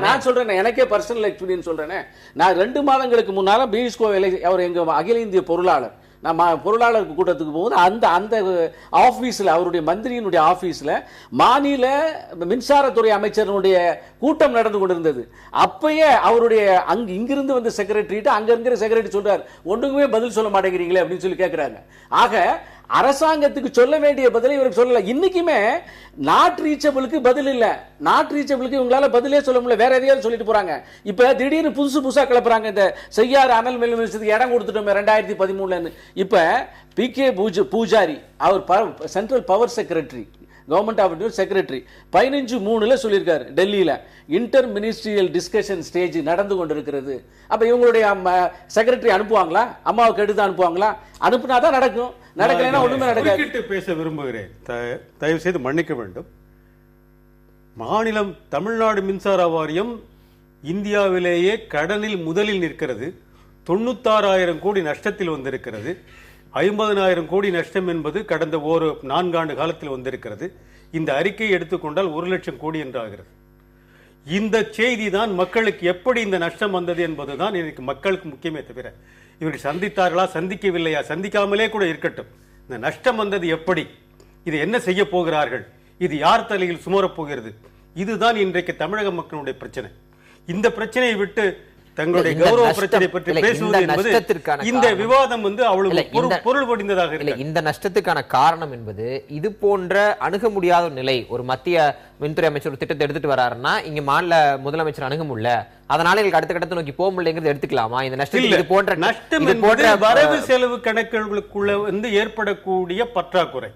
நான் சொல்றேன், எனக்கே பர்சனல் எக்ஸ்பீரியன்ஸ் சொல்றேன். நான் 2 மாதங்களுக்கு முன்னால பியூஷ் கோயல், அவர் எங்க அகில இந்திய பொருளாளர், நம்ம பொருளாளர் கூட்டத்துக்கு போகும்போது அந்த ஆபீஸ்ல, அவருடைய மந்திரியினுடைய ஆபீஸ்ல மாநில மின்சாரத்துறை அமைச்சருடைய கூட்டம் நடந்து கொண்டிருந்தது. அப்பயே அவருடைய இங்கிருந்து வந்த செக்ரட்டரிட்ட அங்க இருக்கிற செக்ரட்டரி சொல்றாரு, ஒண்ணுக்குமே பதில் சொல்ல மாட்டேங்கிறீங்களே அப்படின்னு சொல்லி கேட்கிறாங்க. ஆக அரசாங்கத்துக்கு சொல்ல வேண்டிய பதிலை இவருக்கு சொல்லல. இன்னைக்குமே நாட் ரீச்சபிளுக்கு பதில் இல்ல. நாட் ரீச்சபிளுக்கு இவங்களால பதிலே சொல்ல முடியல, வேற எதையாவது சொல்லிட்டு போறாங்க. இப்ப திடீர்னு புதுசா கிளப்புறாங்க, இந்த செய்யாறு அனல் மின் நிலையத்துக்கு இடம் கொடுத்துட்டோம் 2013. இப்ப PK பூஜாரி, அவர் central power secretary, government of India secretary, 15/3 சொல்லியிருக்காரு டெல்லியில இன்டர் மினிஸ்ட்ரியல் டிஸ்கஷன் ஸ்டேஜ் நடந்து கொண்டிருக்கிறது. அப்ப இவங்களுடைய செக்ரட்டரி அனுப்புவாங்களா? அம்மாவுக்கு எடுத்து அனுப்புவாங்களா? அனுப்புனாதான் நடக்கும், நடக்கலைன்னா ஒண்ணுமே நடக்காது. பேச விரும்புகிறேன், தயவு செய்து மன்னிக்க வேண்டும். மாநிலம் தமிழ்நாடு மின்சார வாரியம் இந்தியாவிலேயே கடனில் முதலில் நிற்கிறது. 96,000 கோடி நஷ்டத்தில் வந்திருக்கிறது. 50,000 கோடி நஷ்டம் என்பது கடந்த 4 ஆண்டு காலத்தில் வந்திருக்கிறது. இந்த அறிக்கையை எடுத்துக்கொண்டால் 1 லட்சம் கோடி என்றாகிறது. இந்த செய்தி தான் மக்களுக்கு எப்படி இந்த நஷ்டம் வந்தது என்பதுதான் எனக்கு மக்களுக்கு முக்கியமே தவிர, இவர்கள் சந்தித்தார்களா சந்திக்கவில்லையா, சந்திக்காமலே கூட இருக்கட்டும், இந்த நஷ்டம் வந்தது எப்படி, இது என்ன செய்ய போகிறார்கள், இது யார் தலையில் சுமரப் போகிறது, இதுதான் இன்றைக்கு தமிழக மக்களுடைய பிரச்சனை. இந்த பிரச்சனையை விட்டு தங்களுடைய கௌரவ பிரச்சனை பற்றி பேசுவது என்பது இந்த விவாதம் அவ்வளவு பொருள் படிந்ததாக இல்லை. இந்த நஷ்டத்துக்கான காரணம் என்பது இது போன்ற அணுக முடியாத நிலை. ஒரு மத்திய மின்துறை அமைச்சர் ஒரு திட்டத்தை எடுத்துட்டு வராருன்னா இங்க மாநில முதலமைச்சர் அணுக முடியல, அதனால எங்களுக்கு அடுத்த கட்டத்தை நோக்கி போக முடியலைங்கிறது எடுத்துக்கலாமா? இந்த நஷ்டம் இது போன்ற நஷ்டம் என்பது வரவு செலவு கணக்குகளுக்குள்ள ஏற்படக்கூடிய பற்றாக்குறை.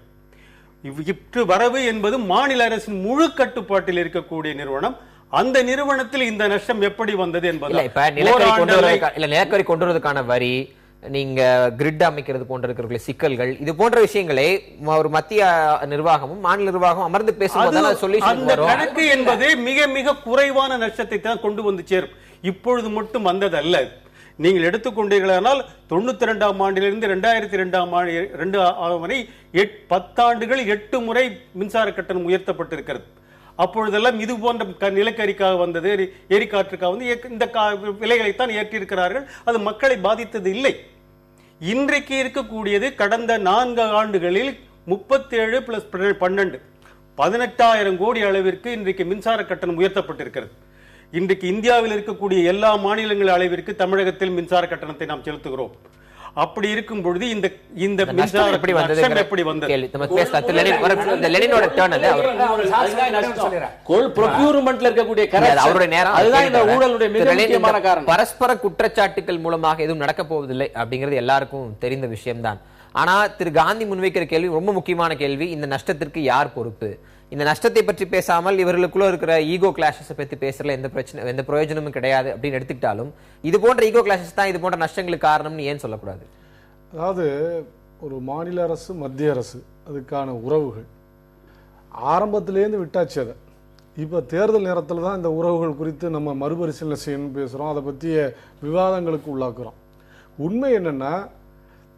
வரவு என்பது மாநில அரசின் முழு கட்டுப்பாட்டில் இருக்கக்கூடிய நிறுவனம். அந்த நிறுவனத்தில் இந்த நஷ்டம் எப்படி வந்தது என்பது நிலக்கரி கொண்டு வருவதற்கான வரி, நீங்க கிரிட் அமைக்கிறது போன்ற இருக்கிற சிக்கல்கள், இது போன்ற விஷயங்களை ஒரு மத்திய நிர்வாகமும் மாநில நிர்வாகம் அமர்ந்து பேசும்போது அந்த கணக்கு என்பது மிக மிக குறைவான நஷ்டத்தை தான் கொண்டு வந்து சேரும். இப்பொழுது மட்டும் வந்ததல்ல. நீங்கள் எடுத்துக்கொண்டீர்களானால் 92ஆம் ஆண்டிலிருந்து 2002ஆம் வரை 10 ஆண்டுகள் 8 முறை மின்சார கட்டணம் உயர்த்தப்பட்டிருக்கிறது. அப்பொழுதெல்லாம் இது போன்ற நிலக்கரிக்காக வந்தது, எரிகாற்றுக்காக வந்து இந்த விலைகளைத்தான் ஏற்றிருக்கிறார்கள். அது மக்களை பாதித்தது இல்லை. இன்றைக்கு இருக்கக்கூடியது கடந்த 4 ஆண்டுகளில் 37 + 12 18,000 கோடி அளவிற்கு இன்றைக்கு மின்சார கட்டணம் உயர்த்தப்பட்டிருக்கிறது. இன்றைக்கு இந்தியாவில் இருக்கக்கூடிய எல்லா மாநிலங்கள் அளவிற்கு தமிழகத்தில் மின்சார கட்டணத்தை நாம் செலுத்துகிறோம். அப்படி இருக்கும் பொழுது இந்த மின்சார எப்படி வந்தது? பரஸ்பர குற்றச்சாட்டுகள் மூலமாக எதுவும் நடக்க போவதில்லை அப்படிங்கிறது எல்லாருக்கும் தெரிந்த விஷயம்தான். ஆனா திரு காந்தி முன்வைக்கிற கேள்வி ரொம்ப முக்கியமான கேள்வி. இந்த நஷ்டத்திற்கு யார் பொறுப்பு? இந்த நஷ்டத்தை பற்றி பேசாமல் இவர்களுக்குள்ள இருக்கிற ஈகோ கிளாஷஸ் பற்றி பேசுறதுல எந்த பிரயோஜனமும் கிடையாது அப்படின்னு எடுத்துக்கிட்டாலும் இது போன்ற ஈகோ கிளாஷஸ் தான் இது போன்ற நஷ்டங்களுக்கு காரணம்னு ஏன் சொல்லக்கூடாது? அதாவது ஒரு மாநில அரசு மத்திய அரசு அதுக்கான உறவுகள் ஆரம்பத்திலேருந்து விட்டாச்சு. அதை இப்போ தேர்தல் நேரத்தில் தான் இந்த உறவுகள் குறித்து நம்ம மறுபரிசீலனை செய்யணும்னு பேசுகிறோம், அதை பற்றிய விவாதங்களுக்கு உள்ளாக்குறோம். உண்மை என்னென்னா,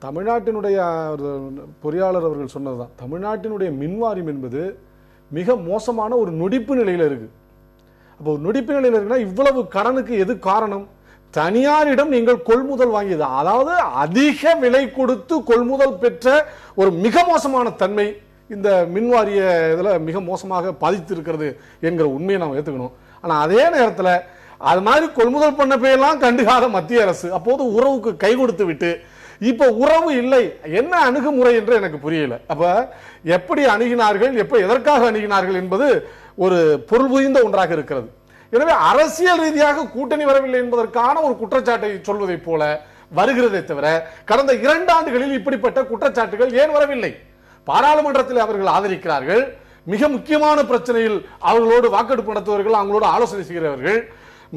தமிழ்நாட்டினுடைய பொறியாளர் அவர்கள் சொன்னதுதான், தமிழ்நாட்டினுடைய மின்வாரியம் என்பது மிக மோசமான ஒரு நொடிப்பு நிலையில் இருக்கு. அப்போ நொடிப்பு நிலையில் இருக்குன்னா இவ்வளவு கடனுக்கு எது காரணம்? தனியாரிடம் நீங்கள் கொள்முதல் வாங்கியது, அதாவது அதிக விலை கொடுத்து கொள்முதல் பெற்ற ஒரு மிக மோசமான தன்மை இந்த மின்வாரிய இதில் மிக மோசமாக பாதித்திருக்கிறது என்கிற உண்மையை நாம் ஏற்றுக்கணும். ஆனால் அதே நேரத்தில் அது மாதிரி கொள்முதல் பண்ண போயெல்லாம் கண்டுகாத மத்திய அரசு அப்போது உறவுக்கு கை கொடுத்து விட்டு இப்ப உறவு இல்லை, என்ன அணுகுமுறை என்று எனக்கு புரியல. அப்ப எப்படி அணுகினார்கள், எதற்காக அணுகினார்கள் என்பது ஒரு பொருள் புரிந்த ஒன்றாக இருக்கிறது. எனவே அரசியல் ரீதியாக கூட்டணி வரவில்லை என்பதற்கான ஒரு குற்றச்சாட்டை சொல்வதை போல வருகிறதே தவிர கடந்த 2 ஆண்டுகளில் இப்படிப்பட்ட குற்றச்சாட்டுகள் ஏன் வரவில்லை? பாராளுமன்றத்தில் அவர்கள் ஆதரிக்கிறார்கள், மிக முக்கியமான பிரச்சனையில் அவர்களோடு வாக்கெடுப்பு நடத்துவர்கள், அவங்களோடு ஆலோசனை செய்கிறவர்கள்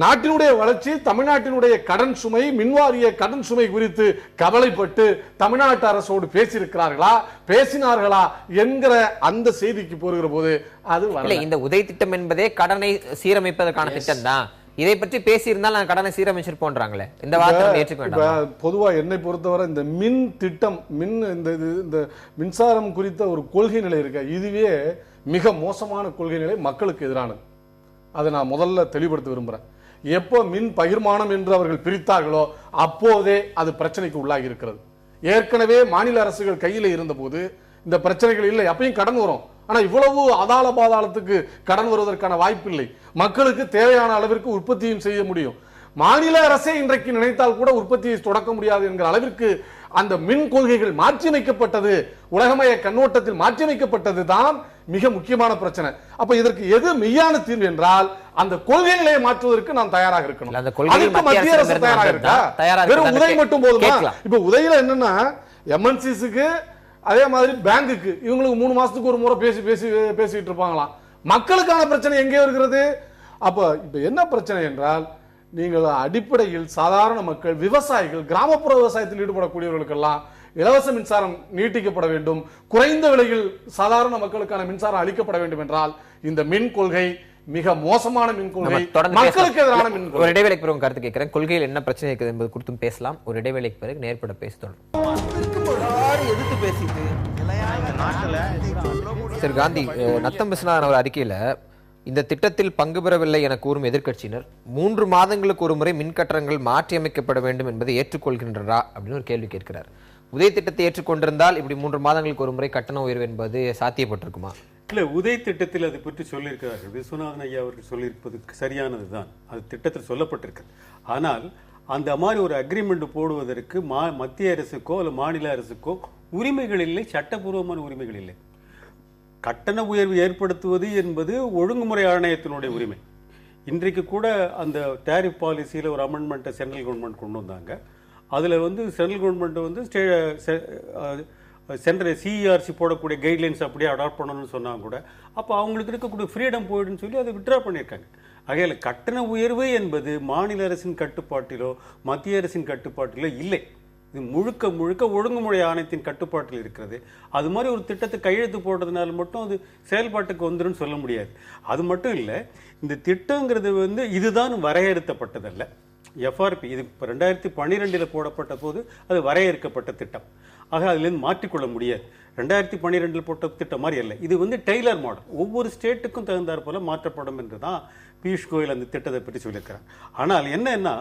நாட்டினுடைய வளர்ச்சி, தமிழ்நாட்டினுடைய கடன் சுமை, மின்வாரிய கடன் சுமை குறித்து கவலைப்பட்டு தமிழ்நாட்டு அரசோடு பேசியிருக்கிறார்களா, பேசினார்களா என்கிற அந்த செய்திக்கு போகிற போது அது இந்த உதய் திட்டம் என்பதே கடனை சீரமைப்பதற்கான திட்டம் தான். இதை பற்றி பேசியிருந்தால் நான் கடனை சீரமைச்சிருப்போன்றாங்களே, இந்த வார்த்தை ஏற்றுக்க வேண்டாம். பொதுவா என்னை பொறுத்தவரை இந்த மின் திட்டம், இந்த மின்சாரம் குறித்த ஒரு கொள்கை நிலை இருக்க, இதுவே மிக மோசமான கொள்கை நிலை, மக்களுக்கு எதிரானது. அதை நான் முதல்ல தெளிவுபடுத்த விரும்புறேன். எப்போ மின் பகிர்மானம் என்று அவர்கள் பிரித்தார்களோ அப்போதே அது பிரச்சனைக்கு உள்ளாகி இருக்கிறது. ஏற்கனவே மாநில அரசுகள் கையில் இருந்த போது இந்த பிரச்சனைகள் இல்லை, அப்பயும் கடன் வரும். ஆனா இவ்வளவு அதாள பாதாளத்துக்கு கடன் வருவதற்கான வாய்ப்பு இல்லை. மக்களுக்கு தேவையான அளவிற்கு உற்பத்தியும் செய்ய முடியும். மாநில அரசே இன்றைக்கு நினைத்தால் கூட உற்பத்தியை தொடக்க முடியாது என்கிற அளவிற்கு அந்த மின் கொள்கைகள் மாற்றியமைக்கப்பட்டது, உலகமய கண்ணோட்டத்தில் மாற்றியமைக்கப்பட்டது தான் மிக முக்கியமான பிரச்சனை. அப்ப இதற்கு எது மெய்யான தீர்வு என்றால் அந்த கொள்கை நிலையை மாற்றுவதற்கு நாம் தயாராக இருக்கணும். அதுக்கு மத்திய அரசு தயாராக இருக்கா? வெறும் உதவி மட்டும் போதுமா? இப்ப உதவியில என்னன்னா எம்என்சிஸுக்கு அதே மாதிரி பேங்குக்கு இவங்களுக்கு 3 மாசத்துக்கு ஒரு முறை பேசிட்டு இருப்பாங்களாம். மக்களுக்கான பிரச்சனை எங்கே இருக்கிறது? அப்ப இப்ப என்ன பிரச்சனை என்றால், நீங்கள் அடிப்படையில் சாதாரண மக்கள், விவசாயிகள், கிராமப்புற விவசாயத்தில் ஈடுபடக்கூடியவர்களுக்கெல்லாம் இலவச மின்சாரம் நீட்டிக்கப்பட வேண்டும், குறைந்த விலையில் சாதாரண மக்களுக்கான மின்சாரம் அளிக்கப்பட வேண்டும் என்றால் இந்த மின் கொள்கை மிக மோசமான மின் கொள்கை, மக்களுக்கு எதிரான மின் கொள்கை. ஒரு இடைவேளைக்கு பிறகு கருத்து கேட்கிறேன். கொள்கையில் என்ன பிரச்சனை இருக்குது என்பது குறித்தும் பேசலாம். ஒரு இடைவேளைக்கு பிறகு நேர்பட பேசுகிறோம். எதிர்த்து பேசிட்டு திரு காந்தி, நத்தம் விஸ்வநாதன் அவர் அறிக்கையில இந்த திட்டத்தில் பங்கு பெறவில்லை என கூறும் எதிர்க்கட்சியினர் 3 மாதங்களுக்கு ஒரு முறை மின்கட்டணங்கள் மாற்றியமைக்கப்பட வேண்டும் என்பதை ஏற்றுக்கொள்கின்றனரா அப்படின்னு ஒரு கேள்வி கேட்கிறார். உதய திட்டத்தை ஏற்றுக்கொண்டிருந்தால் இப்படி 3 மாதங்களுக்கு ஒரு முறை கட்டண உயர்வு என்பது சாத்தியப்பட்டிருக்குமா? இல்ல, உதய திட்டத்தில் அதை பற்றி சொல்லியிருக்கிறார்கள். விஸ்வநாதன் ஐயா அவர்கள் சொல்லியிருப்பது சரியானது தான், அது திட்டத்தில் சொல்லப்பட்டிருக்கு. ஆனால் அந்த மாதிரி ஒரு அக்ரிமெண்ட் போடுவதற்கு மத்திய அரசுக்கோ அல்ல மாநில அரசுக்கோ உரிமைகள் இல்லை, சட்டபூர்வமான உரிமைகள் இல்லை. கட்டண உயர்வு ஏற்படுத்துவது என்பது ஒழுங்குமுறை ஆணையத்தினுடைய உரிமை. இன்றைக்கு கூட அந்த டேரிஃப் பாலிசியில் ஒரு அமெண்ட்மெண்ட்டை சென்ட்ரல் கவர்மெண்ட் கொண்டு வந்தாங்க. அதில் சென்ட்ரல் கவர்மெண்ட் சென்ட்ரல் சிஇஆர்சி போடக்கூடிய கைட்லைன்ஸ் அப்படியே அடாப்ட் பண்ணணும்னு சொன்னாங்க கூட, அப்போ அவங்களுக்கு இருக்கக்கூடிய ஃப்ரீடம் போயிடுன்னு சொல்லி அதை விட்ரா பண்ணியிருக்காங்க. ஆகையால் கட்டண உயர்வு என்பது மாநில அரசின் கட்டுப்பாட்டிலோ மத்திய அரசின் கட்டுப்பாட்டிலோ இல்லை. இது முழுக்க முழுக்க ஒழுங்குமுறை ஆணையத்தின் கட்டுப்பாட்டில் இருக்கிறது. அது மாதிரி ஒரு திட்டத்தை கையெழுத்து போடுறதுனால மட்டும் அது செயல்பாட்டுக்கு வந்துடும் சொல்ல முடியாது. அது மட்டும் இல்லை, இந்த திட்டங்கிறது இதுதான் வரையறுத்தப்பட்டதல்ல. எஃப்ஆர்பி இது 2012 போடப்பட்ட போது அது வரையறுக்கப்பட்ட திட்டம். ஆக அதுலேருந்து மாற்றிக்கொள்ள முடியாது. 2012 போட்ட திட்டம் மாதிரி இல்லை. இது டெய்லர் மாடல், ஒவ்வொரு ஸ்டேட்டுக்கும் தகுந்தாற் போல மாற்றப்படும் என்று தான் பியூஷ் கோயல் அந்த திட்டத்தை பற்றி சொல்லியிருக்கிறார். ஆனால் என்னன்னா,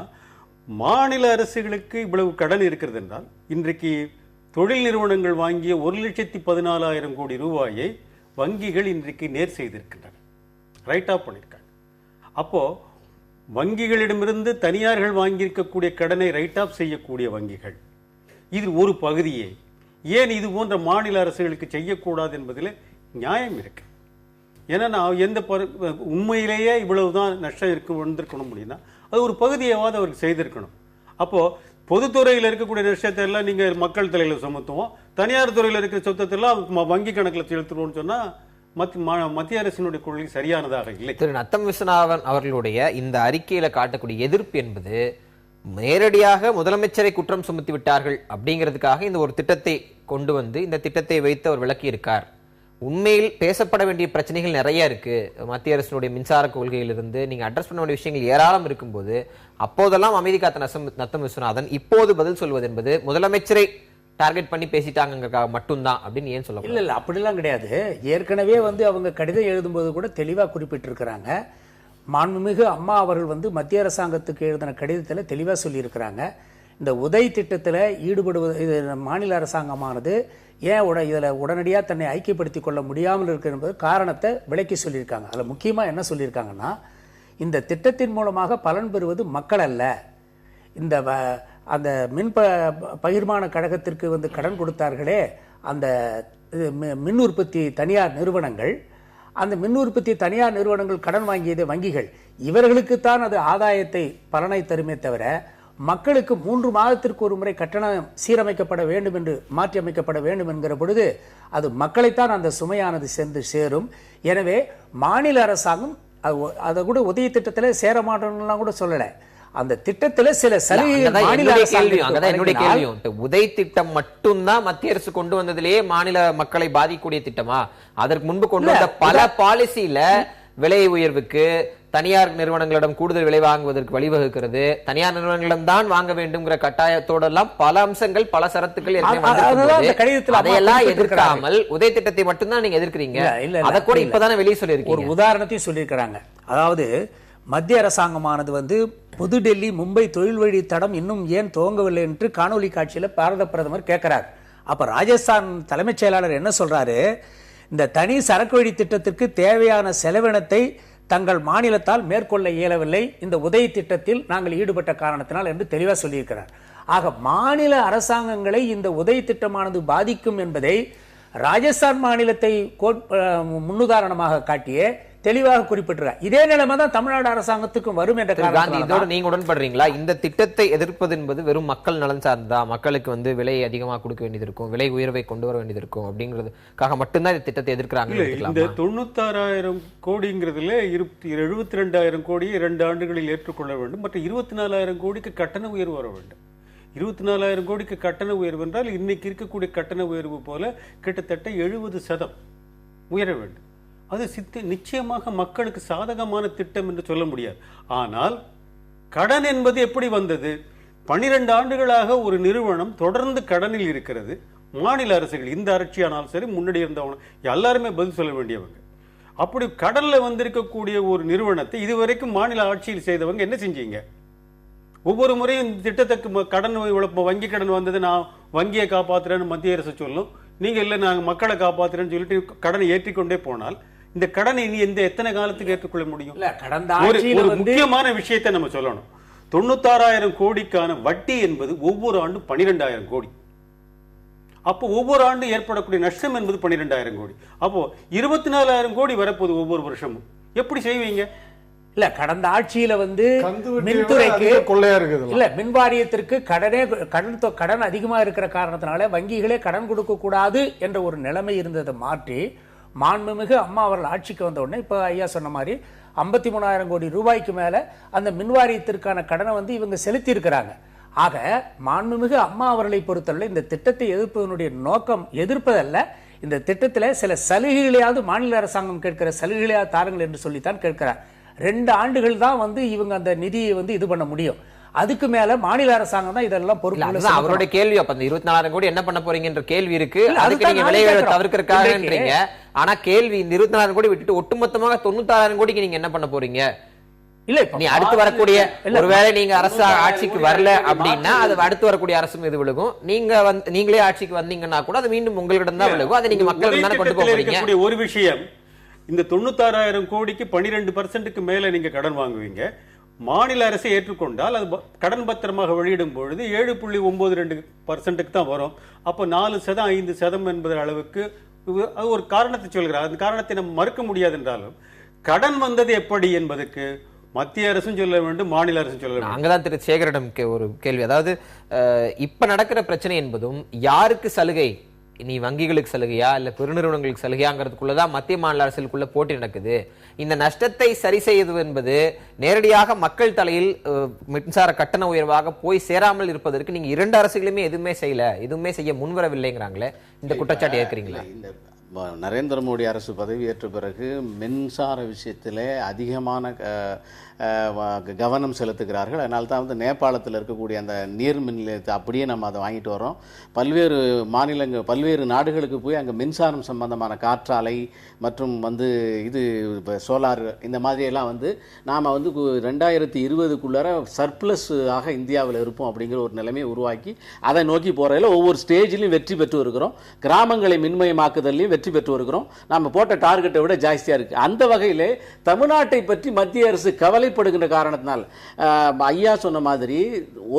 மாநில அரசுகளுக்கு இவ்வளவு கடன் இருக்கிறது என்றால், இன்றைக்கு தொழில் நிறுவனங்கள் வாங்கிய 1,14,000 கோடி ரூபாயை வங்கிகள் இன்றைக்கு நேர் செய்திருக்கின்றன, ரைட் ஆஃப் பண்ணியிருக்காங்க. அப்போ வங்கிகளிடமிருந்து தனியார்கள் வாங்கியிருக்கக்கூடிய கடனை ரைட் ஆஃப் செய்யக்கூடிய வங்கிகள் இது ஒரு பகுதியே ஏன் இது போன்ற மாநில அரசுகளுக்கு செய்யக்கூடாது என்பதில் நியாயம் இருக்கு. ஏன்னா நான் உண்மையிலேயே இவ்வளவுதான் நஷ்டம் வந்திருக்கணும் அப்படின்னா அது ஒரு பகுதியாவது அவருக்கு செய்திருக்கணும். அப்போ பொதுத்துறையில் இருக்கக்கூடிய நஷ்டத்தை எல்லாம் நீங்க மக்கள் தலையில சுமத்துவோம், தனியார் துறையில் இருக்கிற சொத்தத்தெல்லாம் வங்கி கணக்கில் செலுத்துவோம்னு சொன்னா மத்திய அரசினுடைய கொள்கை சரியானதாக இல்லை. திரு நத்தம் விஸ்வநாதன் அவர்களுடைய இந்த அறிக்கையில காட்டக்கூடிய எதிர்ப்பு என்பது நேரடியாக முதலமைச்சரை குற்றம் சுமத்தி விட்டார்கள் அப்படிங்கிறதுக்காக இந்த ஒரு திட்டத்தை கொண்டு வந்து இந்த திட்டத்தை வைத்து அவர் விளக்கி இருக்கார். உண்மையில் பேசப்பட வேண்டிய பிரச்சனைகள் நிறைய இருக்கு. மத்திய அரசினுடைய மின்சார கொள்கையிலிருந்து நீங்க அட்ரஸ் பண்ண வேண்டிய விஷயங்கள் ஏராளம் இருக்கும்போது அப்போதெல்லாம் அமைதி காத்த நத்தம் விஸ்வநாதன் இப்போது பதில் சொல்வது என்பது முதலமைச்சரை டார்கெட் பண்ணி பேசிட்டாங்க மட்டும்தான் அப்படின்னு ஏன் சொல்ல? இல்ல அப்படிலாம் கிடையாது. ஏற்கனவே அவங்க கடிதம் எழுதும்போது கூட தெளிவாக குறிப்பிட்டிருக்கிறாங்க. மாண்புமிகு அம்மா அவர்கள் மத்திய அரசாங்கத்துக்கு எழுதின கடிதத்தில் தெளிவாக சொல்லியிருக்கிறாங்க. இந்த உதய் திட்டத்தில் ஈடுபடுவது இது மாநில அரசாங்கமானது ஏன் இதில் உடனடியாக தன்னை ஐக்கியப்படுத்திக் கொள்ள முடியாமல் இருக்கு என்பது காரணத்தை விளக்கி சொல்லியிருக்காங்க. அதில் முக்கியமாக என்ன சொல்லியிருக்காங்கன்னா, இந்த திட்டத்தின் மூலமாக பலன் பெறுவது மக்கள் அல்ல, இந்த அந்த மின் பகிர்மான கழகத்திற்கு கடன் கொடுத்தார்களே அந்த மின் உற்பத்தி தனியார் நிறுவனங்கள், அந்த மின் உற்பத்தி தனியார் நிறுவனங்கள் கடன் வாங்கியது வங்கிகள், இவர்களுக்குத்தான் அது ஆதாயத்தை பலனை தருமே தவிர மக்களுக்கு 3 மாதத்திற்கு ஒரு முறை கட்டணம் சீரமைக்கப்பட வேண்டும் என்று மாற்றி அமைக்கப்பட வேண்டும் என்கிற பொழுது அது மக்களைத்தான் அந்த சுமையானது சென்று சேரும். எனவே மாநில அரசாங்கம் அதை கூட உதவி திட்டத்தில் சேர மாட்டோம்லாம் கூட சொல்லலை. அந்த திட்டத்துல சில சலுகைகள் மாநில என்னுடைய கேள்வியும் உதவி திட்டம் மட்டும்தான் மத்திய அரசு கொண்டு வந்ததிலேயே மாநில மக்களை பாதிக்கக்கூடிய திட்டமா? அதற்கு முன்பு கொண்டு வந்த பல பாலிசியில விலை உயர்வுக்கு தனியார் நிறுவனங்களிடம் கூடுதல் விலை வாங்குவதற்கு வழிவகுக்கிறது, தனியார் நிறுவனங்களிடம் தான் வாங்க வேண்டும்ங்கிற கட்டாயத்தோடு எல்லாம் பல அம்சங்கள் பல சரத்துக்கள் அதையெல்லாம் எதிர்க்காமல் உதவி திட்டத்தை மட்டும்தான் நீங்க எதிர்க்கிறீங்க. அதை கூட இப்பதானே வெளியே சொல்லியிருக்கீங்க. ஒரு உதாரணத்தையும் சொல்லியிருக்கிறாங்க. அதாவது மத்திய அரசாங்கமானது வந்து புதுடெல்லி மும்பை தொழில் வழி தடம் இன்னும் ஏன் துவங்கவில்லை என்று காணொலி காட்சியில் பாரத பிரதமர் கேட்கிறார். அப்ப ராஜஸ்தான் தலைமைச் செயலாளர் என்ன சொல்றாரு, இந்த தனி சரக்கு வழி திட்டத்திற்கு தேவையான செலவினத்தை தங்கள் மாநிலத்தால் மேற்கொள்ள இயலவில்லை, இந்த உதவி திட்டத்தில் நாங்கள் ஈடுபட்ட காரணத்தினால் என்று தெளிவாக சொல்லியிருக்கிறார். ஆக மாநில அரசாங்கங்களை இந்த உதவி திட்டமானது பாதிக்கும் என்பதை ராஜஸ்தான் மாநிலத்தை முன்னுதாரணமாக காட்டியே தெளிவாக குறிப்பிட்டிருக்கார். இதே நிலைமை தான் தமிழ்நாடு அரசாங்கத்துக்கும் வரும் என்ற இதோட நீங்க உடன்படுறீங்களா? இந்த திட்டத்தை எதிர்ப்பது என்பது வெறும் மக்கள் நலன் சார்ந்தா, மக்களுக்கு வந்து விலை அதிகமாக கொடுக்க வேண்டியது இருக்கும், விலை உயர்வை கொண்டு வர வேண்டியது இருக்கும் அப்படிங்கிறதுக்காக மட்டும்தான் இந்த திட்டத்தை எதிர்க்கிறாங்க. இந்த 96,000 கோடிங்கிறதுல 72,000 கோடியை 2 ஆண்டுகளில் ஏற்றுக்கொள்ள வேண்டும். மற்ற 24,000 கோடிக்கு கட்டண உயர்வு வர வேண்டும். 24,000 கோடிக்கு கட்டண உயர்வு என்றால் இன்னைக்கு இருக்கக்கூடிய கட்டண உயர்வு போல கிட்டத்தட்ட 70% உயர வேண்டும். அது நிச்சயமாக மக்களுக்கு சாதகமான திட்டம் என்று சொல்ல முடியாது. ஆனால் கடன் என்பது எப்படி வந்தது? 12 ஆண்டுகளாக ஒரு நிறுவனம் தொடர்ந்து கடனில் இருக்கிறது. மாநில அரசுகள், இந்த ஆட்சியானாலும் சரி, முன்னாடி இருந்தவங்க எல்லாருமே பதில் சொல்ல வேண்டியவங்க. அப்படி கடல்ல வந்திருக்கக்கூடிய ஒரு நிறுவனத்தை இதுவரைக்கும் மாநில ஆட்சியில் செய்தவங்க என்ன செஞ்சீங்க? ஒவ்வொரு முறையும் இந்த திட்டத்துக்கு கடன் வங்கி கடன் வந்தது, நான் வங்கியை காப்பாத்துறேன்னு மத்திய அரசு சொல்லும், நீங்க இல்ல நாங்க மக்களை காப்பாத்துறேன்னு சொல்லிட்டு கடனை ஏற்றிக்கொண்டே போனால் இந்த கடனை இனி எத்தனை காலத்துக்கு ஏற்றுக்கொள்ள முடியும்? ஒரு முக்கியமான விஷயத்தை நம்ம சொல்லணும். 96,000 கோடிக்கான வட்டி என்பது ஒவ்வொரு ஆண்டும் 12,000 கோடி. அப்போ ஒவ்வொரு ஆண்டு ஏற்படக்கூடிய நஷ்டம் என்பது 12,000 கோடி. அப்போ 24,000 கோடி வரப்போகுது ஒவ்வொரு வருஷமும். எப்படி செய்வீங்க? இல்ல, கடந்த ஆட்சியில வந்து மின்துறைக்கு கொள்ளையா இருக்குது. இல்ல, மின் வாரியத்திற்கு கடன் அதிகமா இருக்கிற காரணத்தினால வங்கிகளே கடன் கொடுக்க கூடாது என்ற ஒரு நிலைமை இருந்ததை மாற்றி மாண்புமிகு அம்மா அவர்கள் ஆட்சிக்கு வந்த உடனே இப்ப ஐயா சொன்ன மாதிரி 53,000 கோடி ரூபாய்க்கு மேல அந்த மின் வாரியத்திற்கான கடனை வந்து இவங்க செலுத்தி இருக்கிறாங்க. ஆக மாண்புமிகு அம்மா அவர்களை பொறுத்தவரை இந்த திட்டத்தை எதிர்ப்பதனுடைய நோக்கம் எதிர்ப்பதல்ல, இந்த திட்டத்தில் சில சலுகைகளையாவது மாநில அரசாங்கம் கேட்கிற சலுகைகளையாவது தாருங்கள் என்று சொல்லித்தான் கேட்கிறார். 2 ஆண்டுகள் தான் வந்து இவங்க அந்த நிதியை வந்து இது பண்ண முடியும். அதுக்கு மேல மாநில அரசாங்கம் தான் இதெல்லாம் பொறுப்பு. அவருடைய கேள்வி அப்ப 24,000 கோடி என்ன பண்ண போறீங்கன்ற கேள்வி இருக்கு. அதுக்கு நீங்க விலை தவிர்க்கிறதுக்காகன்றீங்க. ஆனா கேள்வி இந்த 24,000 கோடி விட்டுட்டு ஒட்டுமொத்தமாக 96,000 கோடிக்கு நீங்க என்ன பண்ண போறீங்க? இல்ல, நீ அடுத்து வரக்கூடிய ஒருவேளை நீங்க அரசு ஆட்சிக்கு வரல அப்படின்னா அது அடுத்து வரக்கூடிய அரசும் இது விழுகும். நீங்களே ஆட்சிக்கு வந்தீங்கன்னா கூட அது மீண்டும் உங்களிடம் தான் விழுகும். அதை நீங்க மக்கள் தானே கொண்டு போறீங்க. ஒரு விஷயம், இந்த 96,000 கோடிக்கு 12% மேல நீங்க கடன் வாங்குவீங்க. மாநில அரசை ஏற்றுக்கொண்டால் அது கடன் பத்திரமாக வெளியிடும் பொழுது 7.92% தான் வரும். அப்போ 4%, 5% என்பது அளவுக்கு அது ஒரு காரணத்தை சொல்கிறார். அந்த காரணத்தை நம்ம மறுக்க முடியாது. என்றாலும் கடன் வந்தது எப்படி என்பதற்கு மத்திய அரசும் சொல்ல வேண்டும், மாநில அரசும் சொல்ல வேண்டும். அங்கதான் திரு சேகரிடம் ஒரு கேள்வி. அதாவது இப்ப நடக்கிற பிரச்சனை என்பதும் யாருக்கு சலுகை, நீ வங்கிகளுக்கு சலுகையா இல்ல பெருநிறுவனங்களுக்கு சலுகையாங்கிறதுக்குள்ளதான் மத்திய மாநில அரசுக்குள்ள போட்டி நடக்குது. இந்த நஷ்டத்தை சரி செய்வது என்பது நேரடியாக மக்கள் தலையில் மின்சார கட்டண உயர்வாக போய் சேராமல் இருப்பதற்கு நீங்க 2 அரசுகளுமே எதுவுமே செய்யல, எதுவுமே செய்ய முன்வரவில்லைங்கிறாங்களே, இந்த குற்றச்சாட்டு ஏற்கிறீங்களா? நரேந்திர மோடி அரசு பதவியேற்ற பிறகு மின்சார விஷயத்திலே அதிகமான கவனம் செலுத்துகிறார்கள். அதனால தான் வந்து நேபாளத்தில் இருக்கக்கூடிய அந்த நீர் மின் நிலையத்தை அப்படியே நம்ம அதை வாங்கிட்டு வரோம். பல்வேறு மாநிலங்கள், பல்வேறு நாடுகளுக்கு போய் அங்கே மின்சாரம் சம்பந்தமான காற்றாலை மற்றும் வந்து இது சோலார் இந்த மாதிரியெல்லாம் வந்து நாம் வந்து 2020க்குள்ளார சர்ப்ளஸ் ஆக இந்தியாவில் இருப்போம் அப்படிங்கிற ஒரு நிலைமையை உருவாக்கி அதை நோக்கி போகிறதில் ஒவ்வொரு ஸ்டேஜிலையும் வெற்றி பெற்று இருக்கிறோம். கிராமங்களை மின்மயமாக்குதலையும் வெற்றி வெற்றி பெற்று வருகிறோம். நம்ம போட்ட டார்கெட்டை விட ஜாஸ்தியாக இருக்குது. அந்த வகையில் தமிழ்நாட்டை பற்றி மத்திய அரசு கவலைப்படுகின்ற காரணத்தினால் ஐயா சொன்ன மாதிரி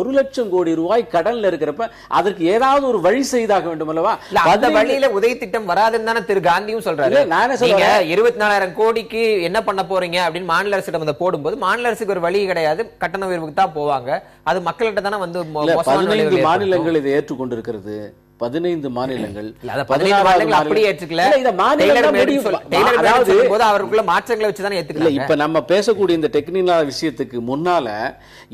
1 லட்சம் கோடி ரூபாய் கடன்ல இருக்கிறப்ப அதற்கு ஏதாவது ஒரு வழி செய்தாக வேண்டும் அல்லவா? அந்த வழியில உதவி திட்டம் வராதுன்னு தானே திரு காந்தியும் சொல்றாரு. நானே நீங்க 24,000 கோடிக்கு என்ன பண்ண போறீங்க அப்படின்னு மாநில அரசிடம் வந்து போடும்போது மாநில அரசுக்கு ஒரு வழி கிடையாது, கட்டண உயர்வுக்கு தான் போவாங்க. அது மக்கள்கிட்ட தானே வந்து 15 மாநிலங்கள் இதை ஏற்றுக்கொண்டிருக்கிறது. 15 மாநிலங்கள் அப்படியே ஏற்றுக்கல. அவருக்குள்ள மாற்றங்களை வச்சுதான் ஏத்துக்கல. இப்ப நம்ம பேசக்கூடிய இந்த டெக்னிக்கல் விஷயத்துக்கு முன்னால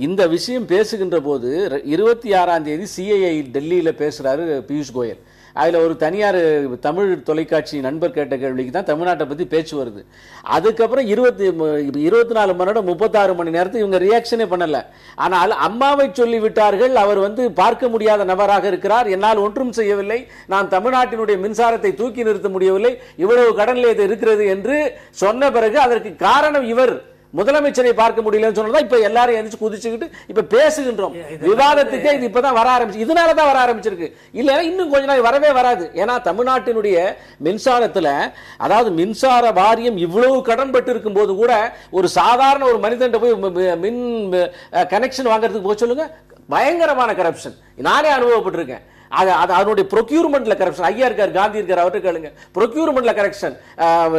இந்த விஷயம் பேசுகின்ற போது 26ஆம் தேதி CII டெல்லியில பேசுறாரு பியூஷ் கோயல். அதில் ஒரு தனியார் தமிழ் தொலைக்காட்சி நண்பர் கேட்ட கேள்விக்கு தான் தமிழ்நாட்டை பற்றி பேச்சு வருது. அதுக்கப்புறம் 24 மணி நேரம் 36 மணி நேரத்துக்கு இவங்க ரியாக்ஷனே பண்ணல. ஆனால் அம்மாவை சொல்லிவிட்டார்கள், அவர் வந்து பார்க்க முடியாத நபராக இருக்கிறார், என்னால் ஒன்றும் செய்யவில்லை, நான் தமிழ்நாட்டினுடைய மின்சாரத்தை தூக்கி நிறுத்த முடியவில்லை, இவ்வளவு கடனில் இது இருக்கிறது என்று சொன்ன பிறகு அதற்கு காரணம் இவர் முதலமைச்சரை பார்க்க முடியலன்னு சொன்னதான் இப்ப எல்லாரும் எந்திரிச்சு குதிச்சுக்கிட்டு இப்ப பேசுகின்றோம். விவாதத்துக்கே இது இப்பதான் வர ஆரம்பிச்சு, இதனாலதான் வர ஆரம்பிச்சிருக்கு. இல்ல இன்னும் கொஞ்ச நாள் வரவே வராது. ஏன்னா தமிழ்நாட்டினுடைய மின்சாரத்துல, அதாவது மின்சார வாரியம் இவ்வளவு கடன் பட்டு இருக்கும் போது கூட ஒரு சாதாரண ஒரு மனிதன் போய் மின் கனெக்ஷன் வாங்குறதுக்கு போய் சொல்லுங்க, பயங்கரமான கரப்ஷன். நானே அனுபவப்பட்டிருக்கேன். அதனுடைய ப்ரொக்யூர்மெண்ட்ல கரப்ஷன். ஐயா இருக்கார், காந்தி இருக்கார், அவருக்கு கேளுங்க. ப்ரொக்யூர்மெண்ட்ல கரப்ஷன்.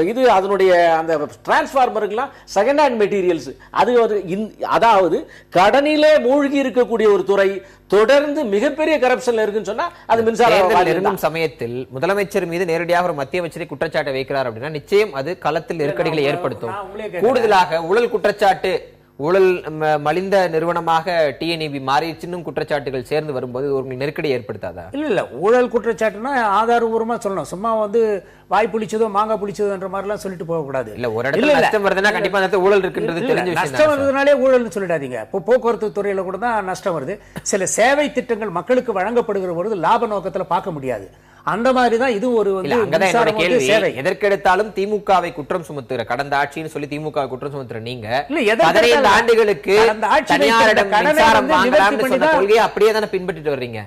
இது அதனுடைய அந்த டிரான்ஸ்ஃபார்மருக்குலாம் செகண்ட் ஹேண்ட் மெட்டீரியல்ஸ். அதாவது கடனிலே மூழ்கி இருக்கக்கூடிய ஒரு துறை தொடர்ந்து மிகப்பெரிய கரப்ஷன்ல இருக்குன்னு சொன்னா அது மின்சார சமயத்தில் முதலமைச்சர் மீது நேரடியாக ஒரு மத்திய அமைச்சரை குற்றச்சாட்டை வைக்கிறார் அப்படின்னா நிச்சயம் அது களத்தில் நெருக்கடிகளை ஏற்படுத்தும். கூடுதலாக ஊழல் குற்றச்சாட்டு, ஊழல் மலிந்த நிறுவனமாக TNEB மாறிடுச்சுன்னு குற்றச்சாட்டுகள் சேர்ந்து வரும்போது ஒரு நெருக்கடி ஏற்படுத்தாதா? இல்ல ஊழல் குற்றச்சாட்டுனா ஆதாரபூர்வமா சொல்லணும். சும்மா வந்து வாய் புளிச்சதோ மாங்காய் புளிச்சதோன்ற மாதிரிலாம் சொல்லிட்டு போக கூடாது. இல்ல ஒரு இடத்துல நஷ்டம் வருதுன்னா கண்டிப்பா அந்த ஊழல் இருக்குன்றது தெரிஞ்ச விஷயம். நஷ்டம் வருதுனாலே ஊழல்னு சொல்லிடாதீங்க. இப்போ போக்குவரத்து துறையில கூட தான் நஷ்டம் வருது. சில சேவை திட்டங்கள் மக்களுக்கு வழங்கப்படுகிற பொழுது லாப நோக்கத்துல பார்க்க முடியாது. அந்த மாதிரி தான் இது ஒரு கேள்வி. எதற்கெடுத்தாலும் திமுகவை குற்றம் சுமத்துற, கடந்த ஆட்சின்னு சொல்லி திமுக குற்றம் சுமத்துற நீங்க 15 ஆண்டுகளுக்கு தனியாரிடம் மின்சாரம் வாங்கலாம்னு சொன்ன கொள்கையை அப்படியே தானே பின்பற்றிட்டு வர்றீங்க.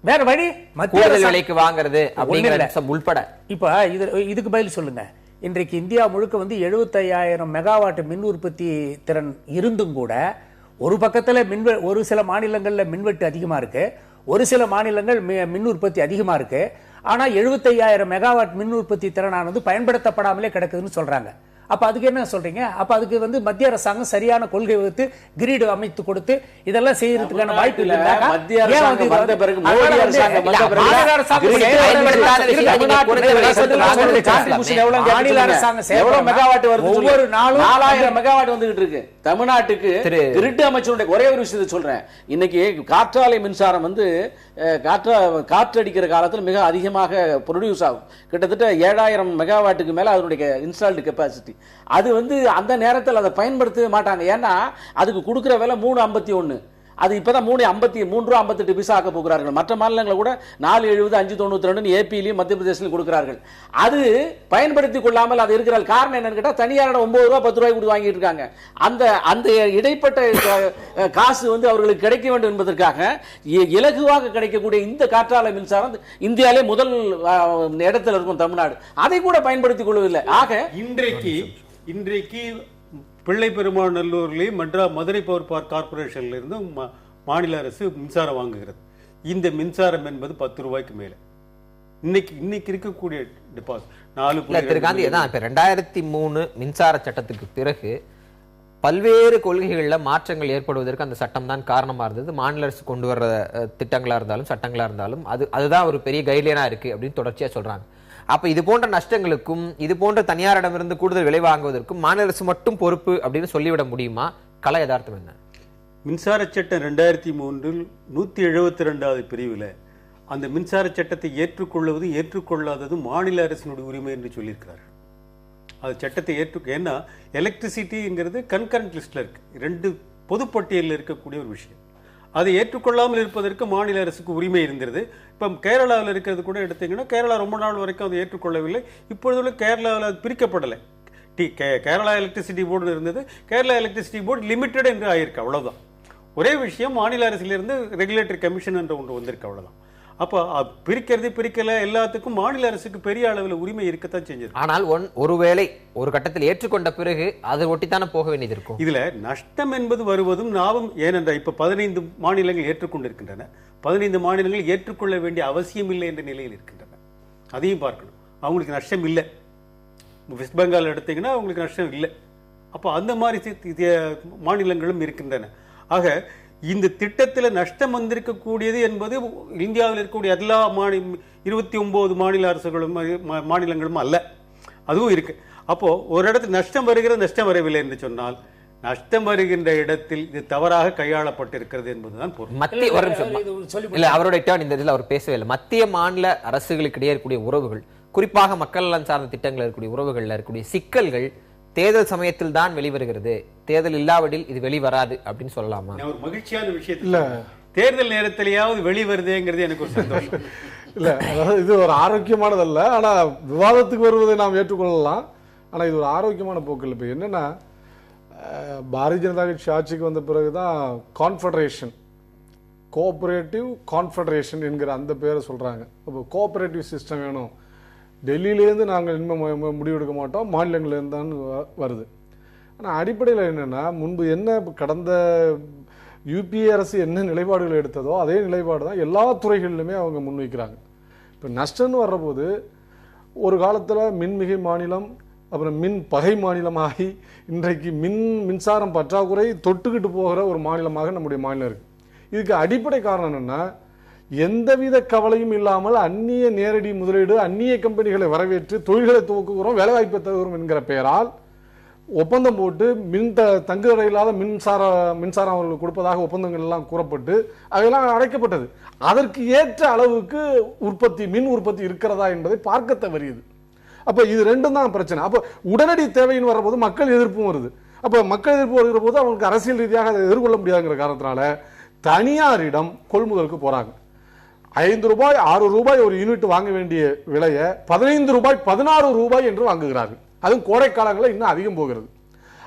வேற வழி கூடுதல் விலைக்கு வாங்குறது அப்படிங்கிற உள்பட. இப்ப இதுக்கு பதில் சொல்லுங்க. இன்றைக்கு இந்தியா முழுக்க வந்து 75,000 மெகாவாட் மின் உற்பத்தி திறன் இருந்தும் கூட ஒரு பக்கத்துல ஒரு சில மாநிலங்கள்ல மின்வெட்டு அதிகமா இருக்கு, ஒரு சில மாநிலங்கள் மின் உற்பத்தி அதிகமா இருக்கு. ஆனா 75,000 மெகாவாட் மின் உற்பத்தி திறனானது பயன்படுத்தப்படாமலே கிடக்குதுன்னு சொல்றாங்க. அப்ப அதுக்கு என்ன சொல்றீங்க? அப்ப அதுக்கு வந்து மத்திய அரசாங்கம் சரியான கொள்கை வகுத்து கிரீடு அமைத்து கொடுத்து இதெல்லாம் செய்யறதுக்கான வாய்ப்பு இல்லை. மத்திய அரசாங்கம் வந்த பிறகு மோடி அரசாங்கம் வந்த பிறகு மாநில அரசாங்கம் எவ்வளவு மெகாவாட் வருது? ஒவ்வொரு நாளும் 4,000 மெகாவாட் வந்துகிட்டு இருக்கு தமிழ்நாட்டுக்கு. கிரிட் அமைச்சருடைய ஒரே ஒரு விஷயத்தை சொல்றேன். இன்னைக்கு காற்றாலை மின்சாரம் வந்து காற்றடிக்கிற காலத்தில் மிக அதிகமாக ப்ரொடியூஸ் ஆகும். கிட்டத்தட்ட 7,000 மெகாவாட்டுக்கு மேல அதனுடைய இன்ஸ்டால்டு கெப்பாசிட்டி. அது வந்து அந்த நேரத்தில் அதை பயன்படுத்தவே மாட்டாங்க. ஏன்னா அதுக்கு கொடுக்குற விலை 3.51. அது இப்பதான் 3.58 பைசா ஆக்க போகிறார்கள். மற்ற மாநிலங்களை கூட 4.70 5.92 ஏபியிலையும் மத்திய பிரதேசத்திலும் கொடுக்கிறார்கள். அது பயன்படுத்திக் கொள்ளாமல் அது இருக்கிற காரணம் என்னன்னு கேட்டா தனியாரோட 9 ரூபாய் 10 ரூபாய் கொடுத்து வாங்கிட்டு இருக்காங்க. அந்த இடைப்பட்ட காசு வந்து அவர்களுக்கு கிடைக்க வேண்டும் என்பதற்காக இலகுவாக கிடைக்கக்கூடிய இந்த காற்றாலை மின்சாரம் இந்தியாவிலே முதல் இடத்துல இருக்கும் தமிழ்நாடு. அதை கூட பயன்படுத்திக் கொள்ளவில்லை. ஆக இன்றைக்கு பிள்ளை பெருமாநல்லூர்லேயும் மதுரை பவர் கார்பரேஷன்ல இருந்து மாநில அரசு மின்சாரம் வாங்குகிறது. இந்த மின்சாரம் என்பது 10 ரூபாய்க்கு மேல. இன்னைக்கு இருக்கக்கூடிய டெபாசிட் 4. திரு காந்தி தான் இப்ப 2003 மின்சார சட்டத்துக்கு பிறகு பல்வேறு கொள்கைகளில் மாற்றங்கள் ஏற்படுவதற்கு அந்த சட்டம் தான் காரணமா இருந்தது. மாநில அரசு கொண்டு வர்ற திட்டங்களா இருந்தாலும் சட்டங்களா இருந்தாலும் அதுதான் ஒரு பெரிய கைட்லைனா இருக்கு அப்படின்னு தொடர்ச்சியா சொல்றாங்க. அப்ப இது போன்ற நஷ்டங்களுக்கும் இது போன்ற தனியாரிடமிருந்து கூடுதல் விலை வாங்குவதற்கும் மாநில அரசு மட்டும் பொறுப்பு அப்படின்னு சொல்லிவிட முடியுமா? கல யதார்த்தம் என்ன? மின்சார சட்டம் 2003 172வது பிரிவில் அந்த மின்சார சட்டத்தை ஏற்றுக்கொள்வது ஏற்றுக்கொள்ளாதது மாநில அரசினுடைய உரிமை என்று சொல்லியிருக்கிறார். அது சட்டத்தை ஏன்னா எலக்ட்ரிசிட்டிங்கிறது கன்கரண்ட் லிஸ்ட்ல இருக்கு, 2 பொதுப்பட்டியலில் இருக்கக்கூடிய ஒரு விஷயம். அதை ஏற்றுக்கொள்ளாமல் இருப்பதற்கு மாநில அரசுக்கு உரிமை இருந்தது. இப்போ கேரளாவில் இருக்கிறது கூட எடுத்தீங்கன்னா கேரளா ரொம்ப நாள் வரைக்கும் அதை ஏற்றுக்கொள்ளவில்லை. இப்பொழுது கேரளாவில் அது பிரிக்கப்படலை. கேரளா எலக்ட்ரிசிட்டி போர்டு இருந்தது, கேரளா எலக்ட்ரிசிட்டி போர்டு லிமிடெட் என்று ஆயிருக்கு, அவ்வளவுதான். ஒரே விஷயம், மாநில அரசிலிருந்து ரெகுலேட்டரி கமிஷன் என்ற ஒன்று வந்திருக்கு, அவ்வளவுதான். அப்போ பிரிக்கல எல்லாத்துக்கும் மாநில அரசுக்கு பெரிய அளவில் உரிமை இருக்கத்தான் செஞ்சது. ஆனால் ஒருவேளை ஒரு கட்டத்தில் ஏற்றுக்கொண்ட பிறகு அதை ஒட்டித்தானே போக வேண்டியது இருக்கும். இதுல நஷ்டம் என்பது வருவதும் லாபம் ஏனென்றால் இப்ப 15 மாநிலங்கள் ஏற்றுக்கொண்டிருக்கின்றன. 15 மாநிலங்கள் ஏற்றுக்கொள்ள வேண்டிய அவசியம் இல்லை என்ற நிலையில் இருக்கின்றன. அதையும் பார்க்கணும். அவங்களுக்கு நஷ்டம் இல்லை. வெஸ்ட் பெங்கால் எடுத்தீங்கன்னா அவங்களுக்கு நஷ்டம் இல்லை. அப்போ அந்த மாதிரி மாநிலங்களும் இருக்கின்றன. ஆக இந்த திட்டத்தில் நஷ்டம் வந்திருக்கக்கூடியது என்பது இந்தியாவில் இருக்கக்கூடிய எல்லா 29 மாநில அரசுகளும் மாநிலங்களும் அல்ல, அதுவும் இருக்கு. அப்போ ஒரு இடத்துல நஷ்டம் வருகிறது, நஷ்டம் வரவில்லை என்று சொன்னால் நஷ்டம் வருகின்ற இடத்தில் இது தவறாக கையாளப்பட்டிருக்கிறது என்பதுதான் பொருள். அவருடைய டேர்ன் இந்த இதில் அவர் பேசவே இல்லை. மத்திய மாநில அரசுகளுக்கு இடையே இருக்கக்கூடிய உறவுகள், குறிப்பாக மக்கள் நலன் சார்ந்த திட்டங்கள் இருக்கக்கூடிய உறவுகள்ல இருக்கக்கூடிய சிக்கல்கள் தேர்தல் சமயத்தில் தான் வெளிவருகிறது, தேர்தல் இல்லாவிடில் இது வெளிவராது அப்படின்னு சொல்லலாமா? ஒரு மகிழ்ச்சியான விஷயத்துல தேர்தல் நேரத்திலேயாவது வெளிவருதுங்கிறது எனக்கு ஒரு சந்தோஷம். இல்ல, அதாவது இது ஒரு ஆரோக்கியமானதல்ல. ஆனா விவாதத்துக்கு வருவதை நாம் ஏற்றுக்கொள்ளலாம். ஆனா இது ஒரு ஆரோக்கியமான போக்கு இல்லை. இப்ப என்னன்னா, பாரதிய ஜனதா கட்சி ஆட்சிக்கு வந்த பிறகுதான் கான்ஃபெடரேஷன், கோஆபரேட்டிவ் கான்ஃபெடரேஷன் என்கிற அந்த பேரை சொல்றாங்க. இப்போ கோஆபரேட்டிவ் சிஸ்டம் வேணும், டெல்லியிலேருந்து நாங்கள் இனிமேல் முடிவெடுக்க மாட்டோம், மாநிலங்கள்லேருந்து தான் வருது. ஆனால் அடிப்படையில் என்னென்னா, முன்பு என்ன கடந்த யூபிஏ அரசு என்ன நிலைப்பாடுகள் எடுத்ததோ அதே நிலைப்பாடு தான் எல்லா துறைகளிலுமே அவங்க முன்வைக்கிறாங்க. இப்போ நஷ்டம்னு வர்றபோது ஒரு காலத்தில் மின்மிகை மாநிலம், அப்புறம் மின் பகை மாநிலமாகி இன்றைக்கு மின்சாரம் பற்றாக்குறை தொட்டுக்கிட்டு போகிற ஒரு மாநிலமாக நம்முடைய மாநிலம் இருக்குது. இதுக்கு அடிப்படை காரணம் என்னென்னா, எந்தவித கவலையும் இல்லாமல் அந்நிய நேரடி முதலீடு, அந்நிய கம்பெனிகளை வரவேற்று தொழில்களை துவக்குகிறோம், வேலைவாய்ப்பை தருகிறோம் என்கிற பெயரால் ஒப்பந்தம் போட்டு தங்குதடை இல்லாத மின்சாரம் அவர்களுக்கு கொடுப்பதாக ஒப்பந்தங்கள் எல்லாம் கூறப்பட்டு அவையெல்லாம் அடைக்கப்பட்டது. அதற்கு ஏற்ற அளவுக்கு மின் உற்பத்தி இருக்கிறதா என்பதை பார்க்க தவறியது. அப்ப இது ரெண்டும் தான் பிரச்சனை. அப்ப உடனடி தேவைன்னு வரும்போது மக்கள் எதிர்ப்பும் வருது. அப்ப மக்கள் எதிர்ப்பு வருகிற போது அவங்களுக்கு அரசியல் ரீதியாக அதை எதிர்கொள்ள முடியாதுங்கிற காரணத்தினால தனியாரிடம் கொள்முதலுக்கு போறாங்க. 5 ரூபாய் 6 ரூபாய் ஒரு யூனிட் வாங்க வேண்டிய விலையை 15 ரூபாய் 16 ரூபாய் என்று வாங்குகிறார்கள். அதுவும் கோடை காலங்களில் இன்னும் அதிகம் போகிறது.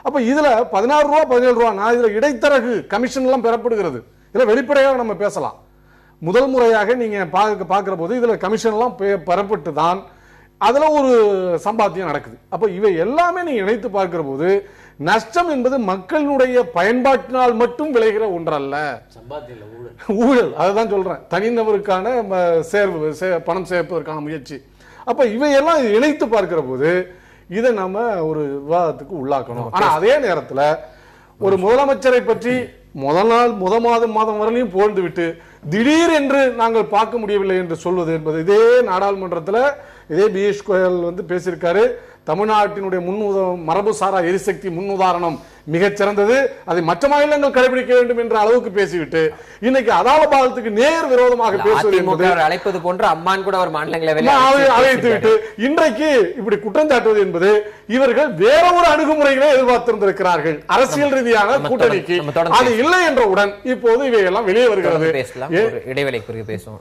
அப்ப இதுல 16 ரூபாய் 17 ரூபாய், நான் இதுல இடைத்தரகு கமிஷன் எல்லாம் பெறப்படுகிறது. இதுல வெளிப்படையாக நம்ம பேசலாம். முதல் முறையாக நீங்க பார்க்கிற போது இதுல கமிஷன் எல்லாம் பெறப்பட்டு தான் அதுல ஒரு சம்பாத்தியம் நடக்குது. அப்ப இவை எல்லாமே நீங்க இணைத்து பார்க்கிற போது நஷ்டம் என்பது மக்களுடைய பயன்பாட்டினால் மட்டும் விளைகிற ஒன்றல்ல, ஊழல். அதுதான் சொல்றேன், தனிநபருக்கான பணம் சேர்ப்பதற்கான முயற்சி. அப்ப இவையெல்லாம் இணைத்து பார்க்கிற போது இதை நம்ம ஒரு விவாதத்துக்கு உள்ளாக்கணும். ஆனா அதே நேரத்துல ஒரு முதலமைச்சரை பற்றி முதல் மாதம் வரலையும் புகழ்ந்து விட்டு திடீர் என்று நாங்கள் பார்க்க முடியவில்லை என்று சொல்வது என்பது, இதே நாடாளுமன்றத்தில் இதே பியூஷ் கோயல் பேசியிருக்காரு. தமிழ்நாட்டினுடைய மரபுசாரா எரிசக்தி முன்னுதாரணம் மிகச்சிறந்தது, அதை மற்ற மாநிலங்கள் கடைபிடிக்க வேண்டும் என்ற அளவுக்கு பேசிவிட்டு இன்னைக்கு அதாலபாதத்துக்கு நேர் விரோதமாக பேசுவது, அழைப்பது போன்ற அம்மான் கூட ஒரு மாநிலங்களை அழைத்து விட்டு இன்றைக்கு இப்படி குற்றம் சாட்டுவது என்பது இவர்கள் வேற ஒரு அணுகுமுறைகளை எதிர்பார்த்திருந்திருக்கிறார்கள் அரசியல் ரீதியான கூட்டணிக்கு. அது இல்லை என்றவுடன் இப்போது இவையெல்லாம் வெளியே வருகிறது. இடைவேளைக்கு பிறகு பேசுவோம்.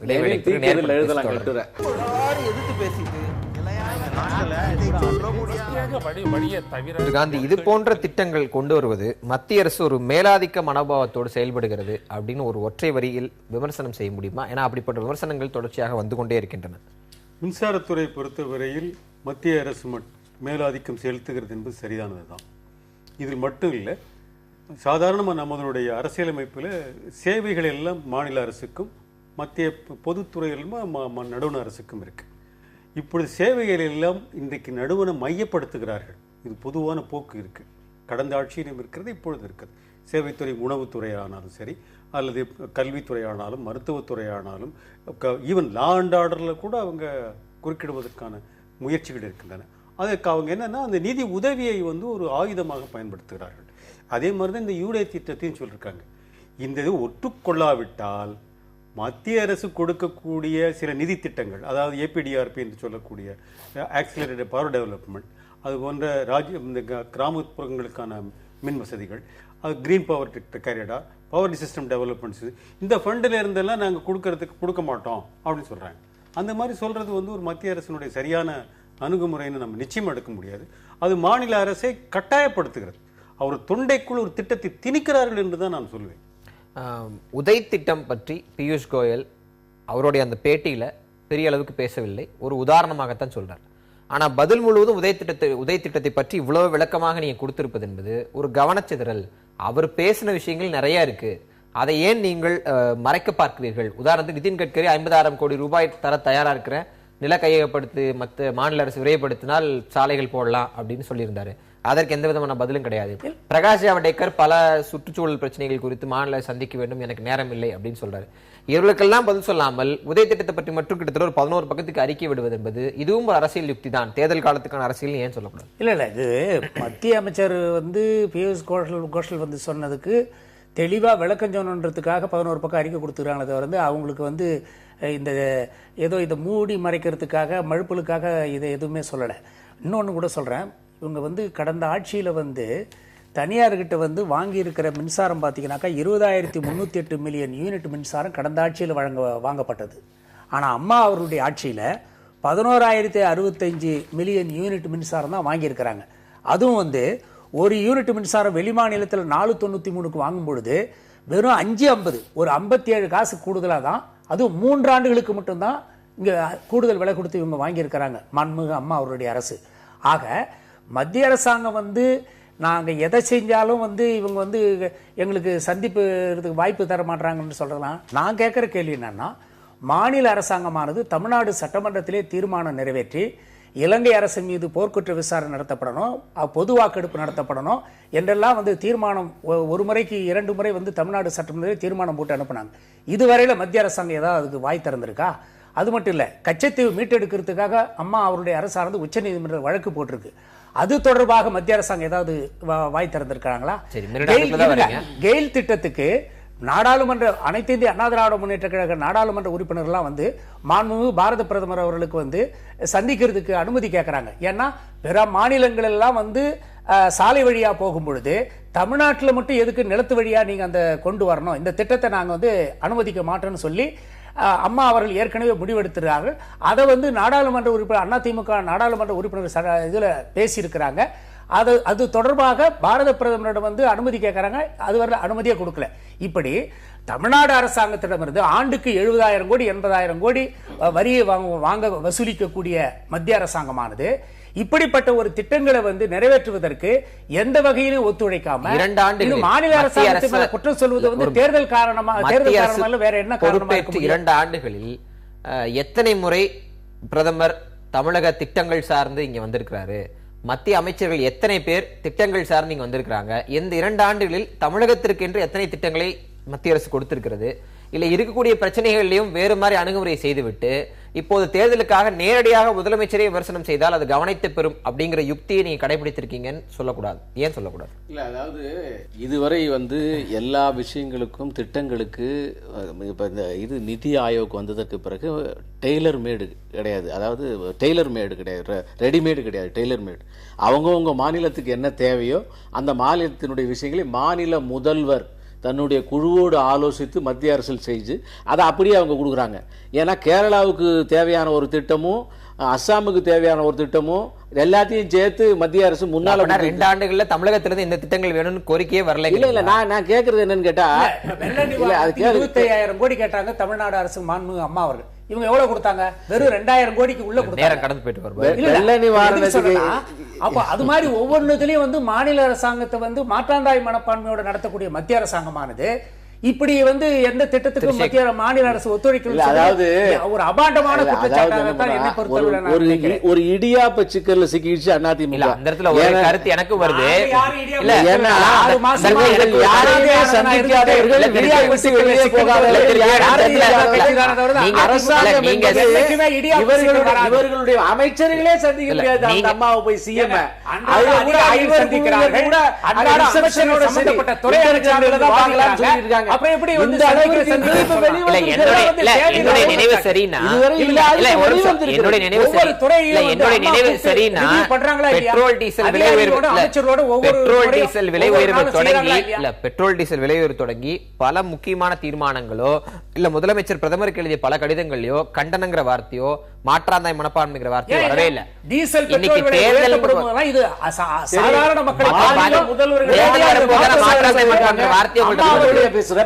காந்தி, இது போன்ற திட்டங்கள் கொண்டு வருவது மத்திய அரசு ஒரு மேலாதிக்க மனோபாவத்தோடு செயல்படுகிறது அப்படின்னு ஒரு ஒற்றை வரியில் விமர்சனம் செய்ய முடியுமா? ஏன்னா அப்படிப்பட்ட விமர்சனங்கள் தொடர்ச்சியாக வந்து கொண்டே இருக்கின்றன. மின்சாரத்துறை பொறுத்தவரையில் மத்திய அரசு மேலாதிக்கம் செலுத்துகிறது என்பது சரியானதுதான். இதில் மட்டும் இல்லை, சாதாரணமாக நம்மளுடைய அரசியலமைப்பில் சேவைகள் எல்லாம் மாநில அரசுக்கும் மத்திய பொதுத்துறையிலும் நடுவண் அரசுக்கும் இருக்கு. இப்பொழுது சேவைகள் எல்லாம் இன்றைக்கு நடுவணை மையப்படுத்துகிறார்கள். இது பொதுவான போக்கு இருக்கு, கடந்த ஆட்சியிலும் இருக்கிறது, இப்பொழுது இருக்கிறது. சேவைத்துறை உணவுத்துறை ஆனாலும் சரி, அல்லது கல்வித்துறை ஆனாலும் மருத்துவத்துறை ஆனாலும், ஈவன் லா அண்ட் ஆர்டரில் கூட அவங்க குறுக்கிடுவதற்கான முயற்சிகள் இருக்கின்றன. அதற்கு அவங்க என்னன்னா அந்த நிதி உதவியை ஒரு ஆயுதமாக பயன்படுத்துகிறார்கள். அதே மாதிரி தான் இந்த யூடே திட்டத்தையும் சொல்லியிருக்காங்க. இந்த இது ஒற்றுக்கொள்ளாவிட்டால் மத்திய அரசு கொடுக்கக்கூடிய சில நிதி திட்டங்கள், அதாவது ஏபிடிஆர்பி என்று சொல்லக்கூடிய ஆக்சிலரேட்டட் பவர் டெவலப்மெண்ட், அது போன்ற இந்த கிராமப்புறங்களுக்கான மின் வசதிகள், அது கிரீன் பவர் கேரியடா, பவர் சிஸ்டம் டெவலப்மெண்ட்ஸ், இந்த ஃபண்டில் இருந்தெல்லாம் நாங்கள் கொடுக்க மாட்டோம் அப்படின்னு சொல்கிறாங்க. அந்த மாதிரி சொல்கிறது ஒரு மத்திய அரசினுடைய சரியான அணுகுமுறைன்னு நம்ம நிச்சயம் எடுக்க முடியாது. அது மாநில அரசை கட்டாயப்படுத்துகிறது. அவர் தொண்டைக்குள் ஒரு திட்டத்தை திணிக்கிறார்கள் என்று தான் நான் சொல்லுவேன். உதய் திட்டம் பற்றி பியூஷ் கோயல் அவருடைய அந்த பேட்டியில பெரிய அளவுக்கு பேசவில்லை, ஒரு உதாரணமாகத்தான் சொல்றார். ஆனா பதில் முழுவதும் உதய திட்டத்தை பற்றி இவ்வளவு விளக்கமாக நீங்க கொடுத்திருப்பது என்பது ஒரு கவனச்சிதறல். அவர் பேசின விஷயங்கள் நிறைய இருக்கு, அதை ஏன் நீங்கள் மறைக்க பார்க்கிறீர்கள்? உதாரணத்துக்கு நிதின் கட்கரி 50,000 கோடி ரூபாய் தர தயாரா இருக்கிற, நில கையகப்படுத்தி மற்ற மாநில அரசு விரைவுபடுத்தினால் சாலைகள் போடலாம் அப்படின்னு சொல்லியிருந்தாரு. அதற்கு எந்த விதமான பதிலும் கிடையாது. பிரகாஷ் ஜவடேகர் பல சுற்றுச்சூழல் பிரச்சனைகள் குறித்து மாநில சந்திக்க வேண்டும், எனக்கு நேரம் இல்லை அப்படின்னு சொல்றாரு. இவர்களுக்கெல்லாம் பதில் சொல்லாமல் உதய திட்டத்தை பற்றி மட்டும் கிட்டத்தட்ட ஒரு 11 பக்கத்துக்கு அறிக்கை விடுவது என்பது இதுவும் ஒரு அரசியல் யுக்தி தான். தேர்தல் காலத்துக்கான அரசியல் ஏன் சொல்லக்கூடாது? இல்ல இது மத்திய அமைச்சர் பியூஷ் கோஷல் சொன்னதுக்கு தெளிவா விளக்கம் சொன்னதுக்காக 11 பக்கம் அறிக்கை கொடுத்துருக்காங்க. தவிர அவங்களுக்கு இந்த ஏதோ இதை மூடி மறைக்கிறதுக்காக மழுப்பலுக்காக இதை எதுவுமே சொல்லலை. இன்னொன்று கூட சொல்றேன், இவங்க கடந்த ஆட்சியில் தனியார்கிட்ட வாங்கி இருக்கிற மின்சாரம் பார்த்தீங்கன்னாக்கா 20,308 மில்லியன் யூனிட் மின்சாரம் கடந்த ஆட்சியில் வாங்கப்பட்டது. ஆனால் அம்மா அவருடைய ஆட்சியில் 11,065 மில்லியன் யூனிட் மின்சாரம் தான் வாங்கியிருக்கிறாங்க. அதுவும் ஒரு யூனிட் மின்சாரம் வெளி மாநிலத்தில் 493க்கு வாங்கும் பொழுது வெறும் 5.50, ஒரு 57 காசு கூடுதலாக தான், அதுவும் 3 ஆண்டுகளுக்கு மட்டும்தான் இங்கே கூடுதல் விலை கொடுத்து இவங்க வாங்கியிருக்கிறாங்க மாண்புமிகு அம்மா அவருடைய அரசு. ஆக மத்திய அரசாங்கம் நாங்கள் எதை செஞ்சாலும் இவங்க எங்களுக்கு சந்திப்புறதுக்கு வாய்ப்பு தர மாட்டாங்கன்னு சொல்றலாம். நான் கேட்குற கேள்வி என்னன்னா, மாநில அரசாங்கமானது தமிழ்நாடு சட்டமன்றத்திலே தீர்மானம் நிறைவேற்றி இலங்கை அரசு மீது போர்க்குற்ற விசாரணை நடத்தப்படணும், பொது வாக்கெடுப்பு நடத்தப்படணும் என்றெல்லாம் தீர்மானம் ஒரு முறைக்கு 2 முறை தமிழ்நாடு சட்டமன்றத்தில் தீர்மானம் போட்டு அனுப்பினாங்க. இதுவரையில் மத்திய அரசாங்கம் ஏதாவது அதுக்கு வாய் திறந்திருக்கா? அது மட்டும் இல்லை, கச்சத்தீவு மீட்டெடுக்கிறதுக்காக அம்மா அவருடைய அரசானது உச்சநீதிமன்ற வழக்கு போட்டிருக்கு. அது தொடர்பாக மத்திய அரசாங்கம் ஏதாவது வாய் திறந்திருக்காங்களா? கெயில் திட்டத்துக்கு நாடாளுமன்ற அனைத்து இந்திய அண்ணா திராவிட முன்னேற்ற கழக நாடாளுமன்ற உறுப்பினர்லாம் மாண்புமிகு பாரத பிரதமர் அவர்களுக்கு சந்திக்கிறதுக்கு அனுமதி கேட்கறாங்க. ஏன்னா பிற மாநிலங்கள் எல்லாம் சாலை வழியா போகும் பொழுது தமிழ்நாட்டில் மட்டும் எதுக்கு நிலத்து வழியா நீங்க அந்த கொண்டு வரணும், இந்த திட்டத்தை நாங்க அனுமதிக்க மாட்டோம்னு சொல்லி அம்மா அவர்கள் ஏற்கனவே முடிவெடுத்திருக்கிறார்கள். அதை நாடாளுமன்ற உறுப்பினர் அதிமுக நாடாளுமன்ற உறுப்பினர் இதுல பேசியிருக்கிறாங்க. அது தொடர்பாக பாரத பிரதமரிடம் அனுமதி கேட்கறாங்க, அதுவரை அனுமதியே கொடுக்கல. இப்படி தமிழ்நாடு அரசாங்கத்திடமிருந்து ஆண்டுக்கு 70,000 கோடி 80,000 கோடி வரியை வாங்க வசூலிக்கக்கூடிய மத்திய அரசாங்கமானது இப்படிப்பட்ட ஒரு திட்டங்களை நிறைவேற்றுவதற்கு எந்த வகையிலும் ஒத்துழைக்காம மாநில அரசாங்கத்தை குற்றம் சொல்வது தேர்தல் காரணமாக வேற என்ன காரணமா? 2 ஆண்டுகளில் எத்தனை முறை பிரதமர் தமிழக திட்டங்கள் சார்ந்து இங்க வந்திருக்கிறாரு? மத்திய அமைச்சர்கள் எத்தனை பேர் திட்டங்கள் சார்ந்து இங்க வந்திருக்கிறாங்க? இந்த 2 ஆண்டுகளில் தமிழகத்திற்கு என்று எத்தனை திட்டங்களை மத்திய அரசு கொடுத்திருக்கிறது? இல்ல இருக்கக்கூடிய பிரச்சனைகளையும் வேறு மாதிரி அணுகுமுறை செய்துவிட்டு இப்போது தேர்தலுக்காக நேரடியாக முதலமைச்சரை விமர்சனம் செய்தால் அது கவனித்து பெறும் அப்படிங்கிற யுக்தியை நீங்க கடைபிடித்திருக்கீங்கன்னு சொல்லக்கூடாது. ஏன் சொல்லக்கூடாது? இல்ல, அதாவது இதுவரை எல்லா விஷயங்களுக்கும் திட்டங்களுக்கு இப்ப இந்த நிதி ஆயோக் வந்ததற்கு பிறகு டெய்லர் மேடு கிடையாது. அதாவது டெய்லர் மேடு கிடையாது, ரெடிமேடு கிடையாது, டெய்லர் மேடு. அவங்கவுங்க மாநிலத்துக்கு என்ன தேவையோ அந்த மாநிலத்தினுடைய விஷயங்களை மாநில முதல்வர் தன்னுடைய குழுவோடு ஆலோசித்து மத்திய அரசில் செஞ்சு அதை அப்படியே அவங்க கொடுக்குறாங்க. ஏன்னா கேரளாவுக்கு தேவையான ஒரு திட்டமும் அஸ்ஸாமுக்கு தேவையான ஒரு திட்டமும் எல்லாத்தையும் சேர்த்து மத்திய அரசு முன்னால 2 ஆண்டுகள்ல தமிழகத்திலிருந்து இந்த திட்டங்கள் வேணும்னு கோரிக்கையே வரல. இல்ல நான் கேக்குறது என்னன்னு கேட்டா 25,000 கோடி கேட்டாங்க தமிழ்நாடு அரசு மாண்புமிகு அம்மா அவர்கள். இவங்க எவ்வளவு கொடுத்தாங்க? வெறும் 2,000 கோடிக்கு உள்ள கொடுத்தாங்க. கடந்து போயிட்டு வெள்ள நிவாரணத்துக்கு. அப்ப அது மாதிரி ஒவ்வொன்றுலயும் மாநில அரசாங்கத்தை மாற்றாந்தாய் மனப்பான்மையோட நடத்தக்கூடிய மத்திய அரசாங்கமானது இப்படி எந்த திட்டத்துக்கும் மத்திய மாநில அரசு ஒத்துழைக்கல. அதாவது ஒரு அபாண்டமான குற்றச்சாட்டாகத்தான் என்னை பொறுத்தவரை ஒரு இடியாப்ப சிக்கல்ல சிக்கிடுச்சு அதிமுக. அந்த இடத்துல ஒரு கருத்து எனக்கு வருது. இல்ல ஏன்னா யாரையுமே சந்திக்காதவர்கள் இடியாப்ப சிக்கல்லே போகாதவர்கள் இவர்களுடைய அமைச்சர்களே சந்திக்க முடியாது. அந்த அம்மாவை போய் சிஎம் சந்திக்கிறார்கள். சம்பந்தப்பட்ட துறையாளர்கள் தான் வாங்கலாம்னு சொல்லியிருக்காங்க. அப்புறம் எப்படி என்னுடைய நினைவு சரினா பெட்ரோல் டீசல் விலை உயர்வு தொடங்கி பல முக்கியமான தீர்மானங்களோ இல்ல முதலமைச்சர் பிரதமருக்கு எழுதிய பல கடிதங்களையோ கண்டனங்கிற வார்த்தையோ மாற்றாந்தாய் மனப்பான்மைங்கிற வார்த்தையோ வரவே இல்லை. டீசல் இன்னைக்கு தேர்தல் இது சாதாரண மக்கள் வார்த்தையை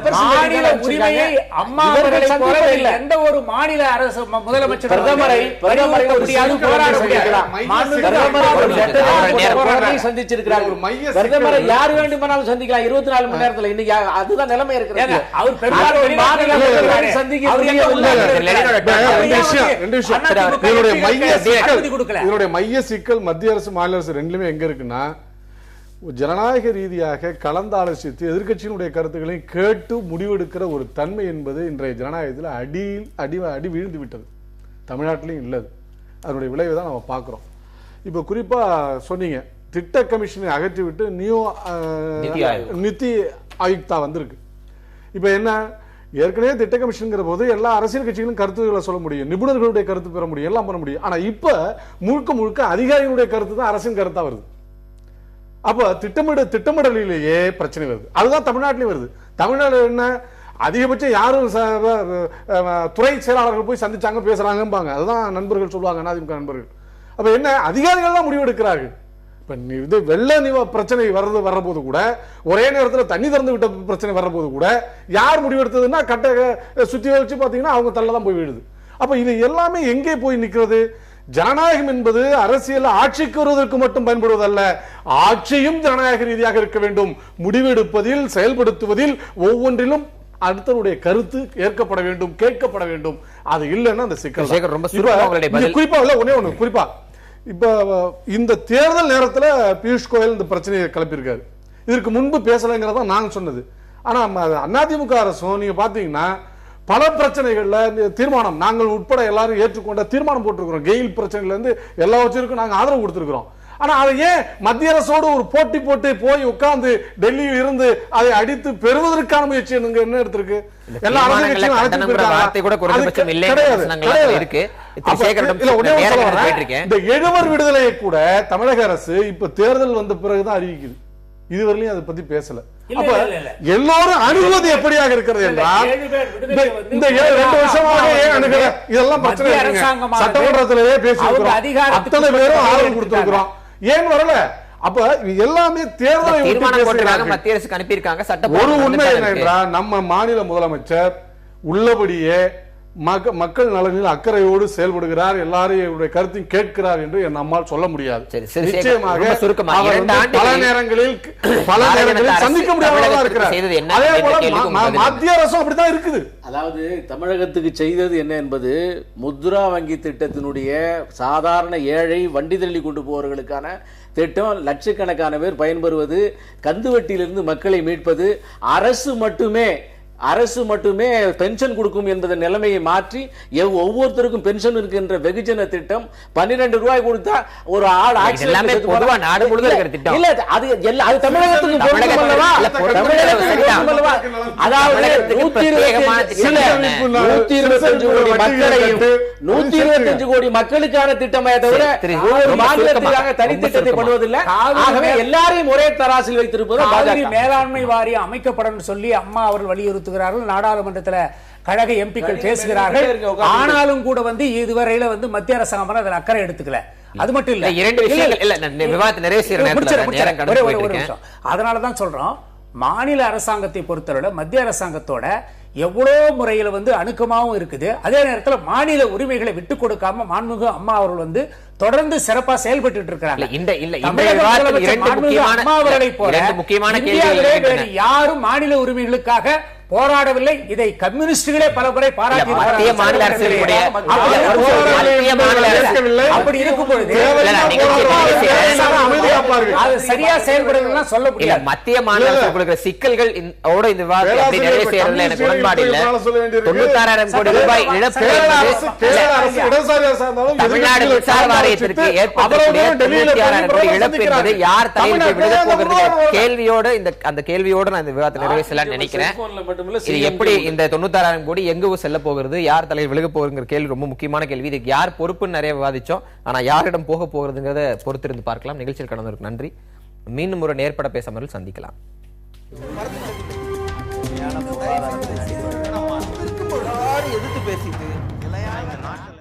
மாநில உரிமையை அம்மா அவர்களை போல எந்த ஒரு மாநில அரசு முதலமைச்சர் பிரதமரை முடியாது, போராட முடியாது. சந்திச்சிருக்கிறார்கள். பிரதமரை யார் வேண்டுமானாலும் சந்திக்கலாம் 24 மணி நேரத்துல. இன்னைக்கு அதுதான் நிலைமை இருக்கிறது. அவர் பெரும்பாலும் சந்திக்க இதனுடைய மைய சிக்கல் மத்திய அரசு மாநில அரசு ரெண்டுமே எங்க இருக்குன்னா, ஜனநாயக ரீதியாக கலந்து ஆலோசித்து எதிர்க்கட்சியினுடைய கருத்துக்களையும் கேட்டு முடிவெடுக்கிற ஒரு தன்மை என்பது இன்றைய ஜனநாயகத்தில் அடி வீழ்ந்து விட்டது. தமிழ்நாட்டிலையும் இல்லது. அதனுடைய விளைவை தான் நம்ம பார்க்குறோம். இப்போ குறிப்பாக சொன்னீங்க, திட்ட கமிஷனை அகற்றிவிட்டு நிதி ஆயுக்தா வந்திருக்கு. இப்போ என்ன, ஏற்கனவே திட்ட கமிஷன்ங்கிற போது எல்லா அரசியல் கட்சிகளும் கருத்துக்களை சொல்ல முடியும், நிபுணர்களுடைய கருத்து பெற முடியும், எல்லாம் பண்ண முடியும். ஆனால் இப்போ முழுக்க அதிகாரிகளுடைய கருத்து தான் அரசின் கருத்தா வருது. அப்ப திட்டமிடலிலேயே பிரச்சனை வருது. அதுதான் தமிழ்நாட்டிலேயே வருது. தமிழ்நாடு என்ன, அதிகபட்சம் யாரும் துறை செயலாளர்கள் போய் சந்திச்சாங்க பேசுறாங்கம்பாங்க. அதுதான் நண்பர்கள் சொல்லுவாங்க, அதிமுக நண்பர்கள். அப்ப என்ன, அதிகாரிகள் தான் முடிவெடுக்கிறார்கள். இப்ப இது வெள்ள பிரச்சனை வர்ற போது கூட, ஒரே நேரத்தில் தண்ணி திறந்து விட்ட பிரச்சனை வர்ற போது கூட யார் முடிவெடுத்ததுன்னா கட்ட சுத்தி வச்சு பாத்தீங்கன்னா அவங்க தள்ளதான் போய் விடுது. அப்ப இது எல்லாமே எங்கே போய் நிற்கிறது? ஜனநாயகம் என்பது அரசியல் ஆட்சிக்கு வருவதற்கு மட்டும் பயன்படுவதல்ல, ஆட்சியும் ஜனநாயக ரீதியாக இருக்க வேண்டும். முடிவெடுப்பதில், செயல்படுத்துவதில், ஒவ்வொன்றிலும் அடுத்தவருடைய கருத்து ஏற்கப்பட வேண்டும், கேட்கப்பட வேண்டும். அது இல்லைன்னா அந்த சிக்கல். குறிப்பா ஒண்ணு குறிப்பா இப்ப இந்த தேர்தல் நேரத்தில் பியூஷ் கோயல் இந்த பிரச்சனையை கிளப்பியிருக்காரு. இதற்கு முன்பு பேசலைங்கிறதா நாங்க சொன்னது. ஆனா அதிமுக அரசும் நீங்க பாத்தீங்கன்னா பல பிரச்சனைகள்ல தீர்மானம், நாங்கள் உட்பட எல்லாரும் ஏற்றுக்கொண்ட தீர்மானம் போட்டிருக்கிறோம். கெயில் பிரச்சனைல இருந்து எல்லாவற்றிற்கும் நாங்க ஆதரவு கொடுத்திருக்கிறோம். ஆனா அதை ஏன் மத்திய அரசோடு ஒரு போட்டி போட்டு போய் உட்கார்ந்து டெல்லியில் இருந்து அதை அடித்து பெறுவதற்கான முயற்சி என்ன எடுத்திருக்கு? எல்லா அரசியல் கட்சியும் இந்த 70 விடுதலையை கூட தமிழக அரசு இப்ப தேர்தல் வந்த பிறகுதான் அறிவிக்குது. இதுவரையிலும் அதை பத்தி பேசல. அப்ப எல்லாரும் அணுகுவது எப்படியாக இருக்கிறது என்றால், இந்த 2 வருஷமாக ஏன் அணுகிற இதெல்லாம் பிரச்சனை சட்டமன்றத்திலேயே பேசியிருக்கிறோம், அத்தனை பேரும் ஆதரவு கொடுத்திருக்கிறோம், ஏன் வரல? அப்ப எல்லாமே தேர்தலை மத்திய அரசுக்கு அனுப்பியிருக்காங்க. ஒரு உண்மை என்ன என்றால், நம்ம மாநில முதலமைச்சர் உள்ளபடியே மக்கள் நலனில் அக்கறையோடு செயல்படுகிறார், எல்லாரையும் கருத்தையும் கேட்கிறார் என்று நம்மால் சொல்ல முடியாது. நிச்சயமாக பல நேரங்களில் சந்திக்க முடியாதவர்களா இருக்கிறார். அதே போல மத்திய அரசும் அப்படித்தான் இருக்குது. அதாவது தமிழகத்துக்கு செய்தது என்ன என்பது, முத்ரா வங்கி திட்டத்தினுடைய சாதாரண ஏழை வண்டி தள்ளி கொண்டு போவர்களுக்கான திட்டம், லட்சக்கணக்கான பேர் பயன்பெறுவது, கந்துவட்டியிலிருந்து மக்களை மீட்பது, அரசு மட்டுமே பென்ஷன் கொடுக்கும் என்பத நிலைமையை மாற்றி ஒவ்வொருத்தருக்கும் பென்ஷன் இருக்கின்ற வெகுஜன திட்டம். 12 ரூபாய் கொடுத்தா ஒரு ஆள் அதாவது 125 கோடி மக்களுக்கான திட்டமே தவிர மாநிலத்திற்காக தனித்திட்டத்தை பண்ணுவதில்லை. ஆகவே எல்லாரையும் ஒரே தராசில் வைத்திருப்பது மேலாண்மை வாரியம் அமைக்கப்படும் சொல்லி அம்மா அவர்கள் வலியுறுத்தி நாடாளுமன்றத்தில் கழக எம்பிக்கள் பேசுகிறார்கள். ஆனாலும் கூட இதுவரையில மத்திய அரசாங்கம் அதில் அக்கறை எடுத்துக்கல. அது மட்டும் இல்ல, 2 விஷயங்கள் விவாதத்தை நிறைவு செய்யற அதனாலதான் சொல்றோம், மாநில அரசாங்கத்தை பொறுத்தவரை மத்திய அரசாங்கத்தோட எவ்வளவு முறையில அணுக்கமாவும் இருக்குது. அதே நேரத்தில் மாநில உரிமைகளை விட்டுக் கொடுக்காம மாண்புமிகு அம்மா அவர்கள் தொடர்ந்து சிறப்பா செயல்பட்டு இருக்காங்க. யாரும் மாநில உரிமைகளுக்காக போராடவில்லை. இதை கம்யூனிஸ்டுகளே பல முறை பாராட்டி அப்படி இருக்கும் பொழுது சரியா செயல்படுறதுன்னா சொல்ல முடியாது. மத்திய மாநில அரசு சிக்கல்கள் இந்த விவாதத்தை நிறைவு செய்யறதுல எனக்கு உடன்பாடு இல்லை. 96,000 கோடி ரூபாய் இழப்பு தமிழ்நாடு மின்சார வாரியத்திற்கு ஏற்படக்கூடிய 96,000 கோடி இழப்பு என்பது யார் தலையில் விழுக போகிறது கேள்வியோடு அந்த கேள்வியோடு நான் இந்த விவாதத்தை நிறைவு செய்யலாம் நினைக்கிறேன். இது எப்படி இந்த 96,000 கோடி எங்கு செல்ல போகிறது, யார் தலையில் விழுக போகுதுங்கிற கேள்வி ரொம்ப முக்கியமான கேள்வி. இதுக்கு யார் பொறுப்புன்னு நிறைய விவாதிச்சோம். ஆனா யாரிடம் போக போகிறதுங்கிறத பொறுத்திருந்து பார்க்கலாம். நிகழ்ச்சியில் கடந்தவருக்கு நன்றி. மீண்டும் ஒரு நேர்பட பேசாமல் சந்திக்கலாம். எதிர்த்து பேசிட்டு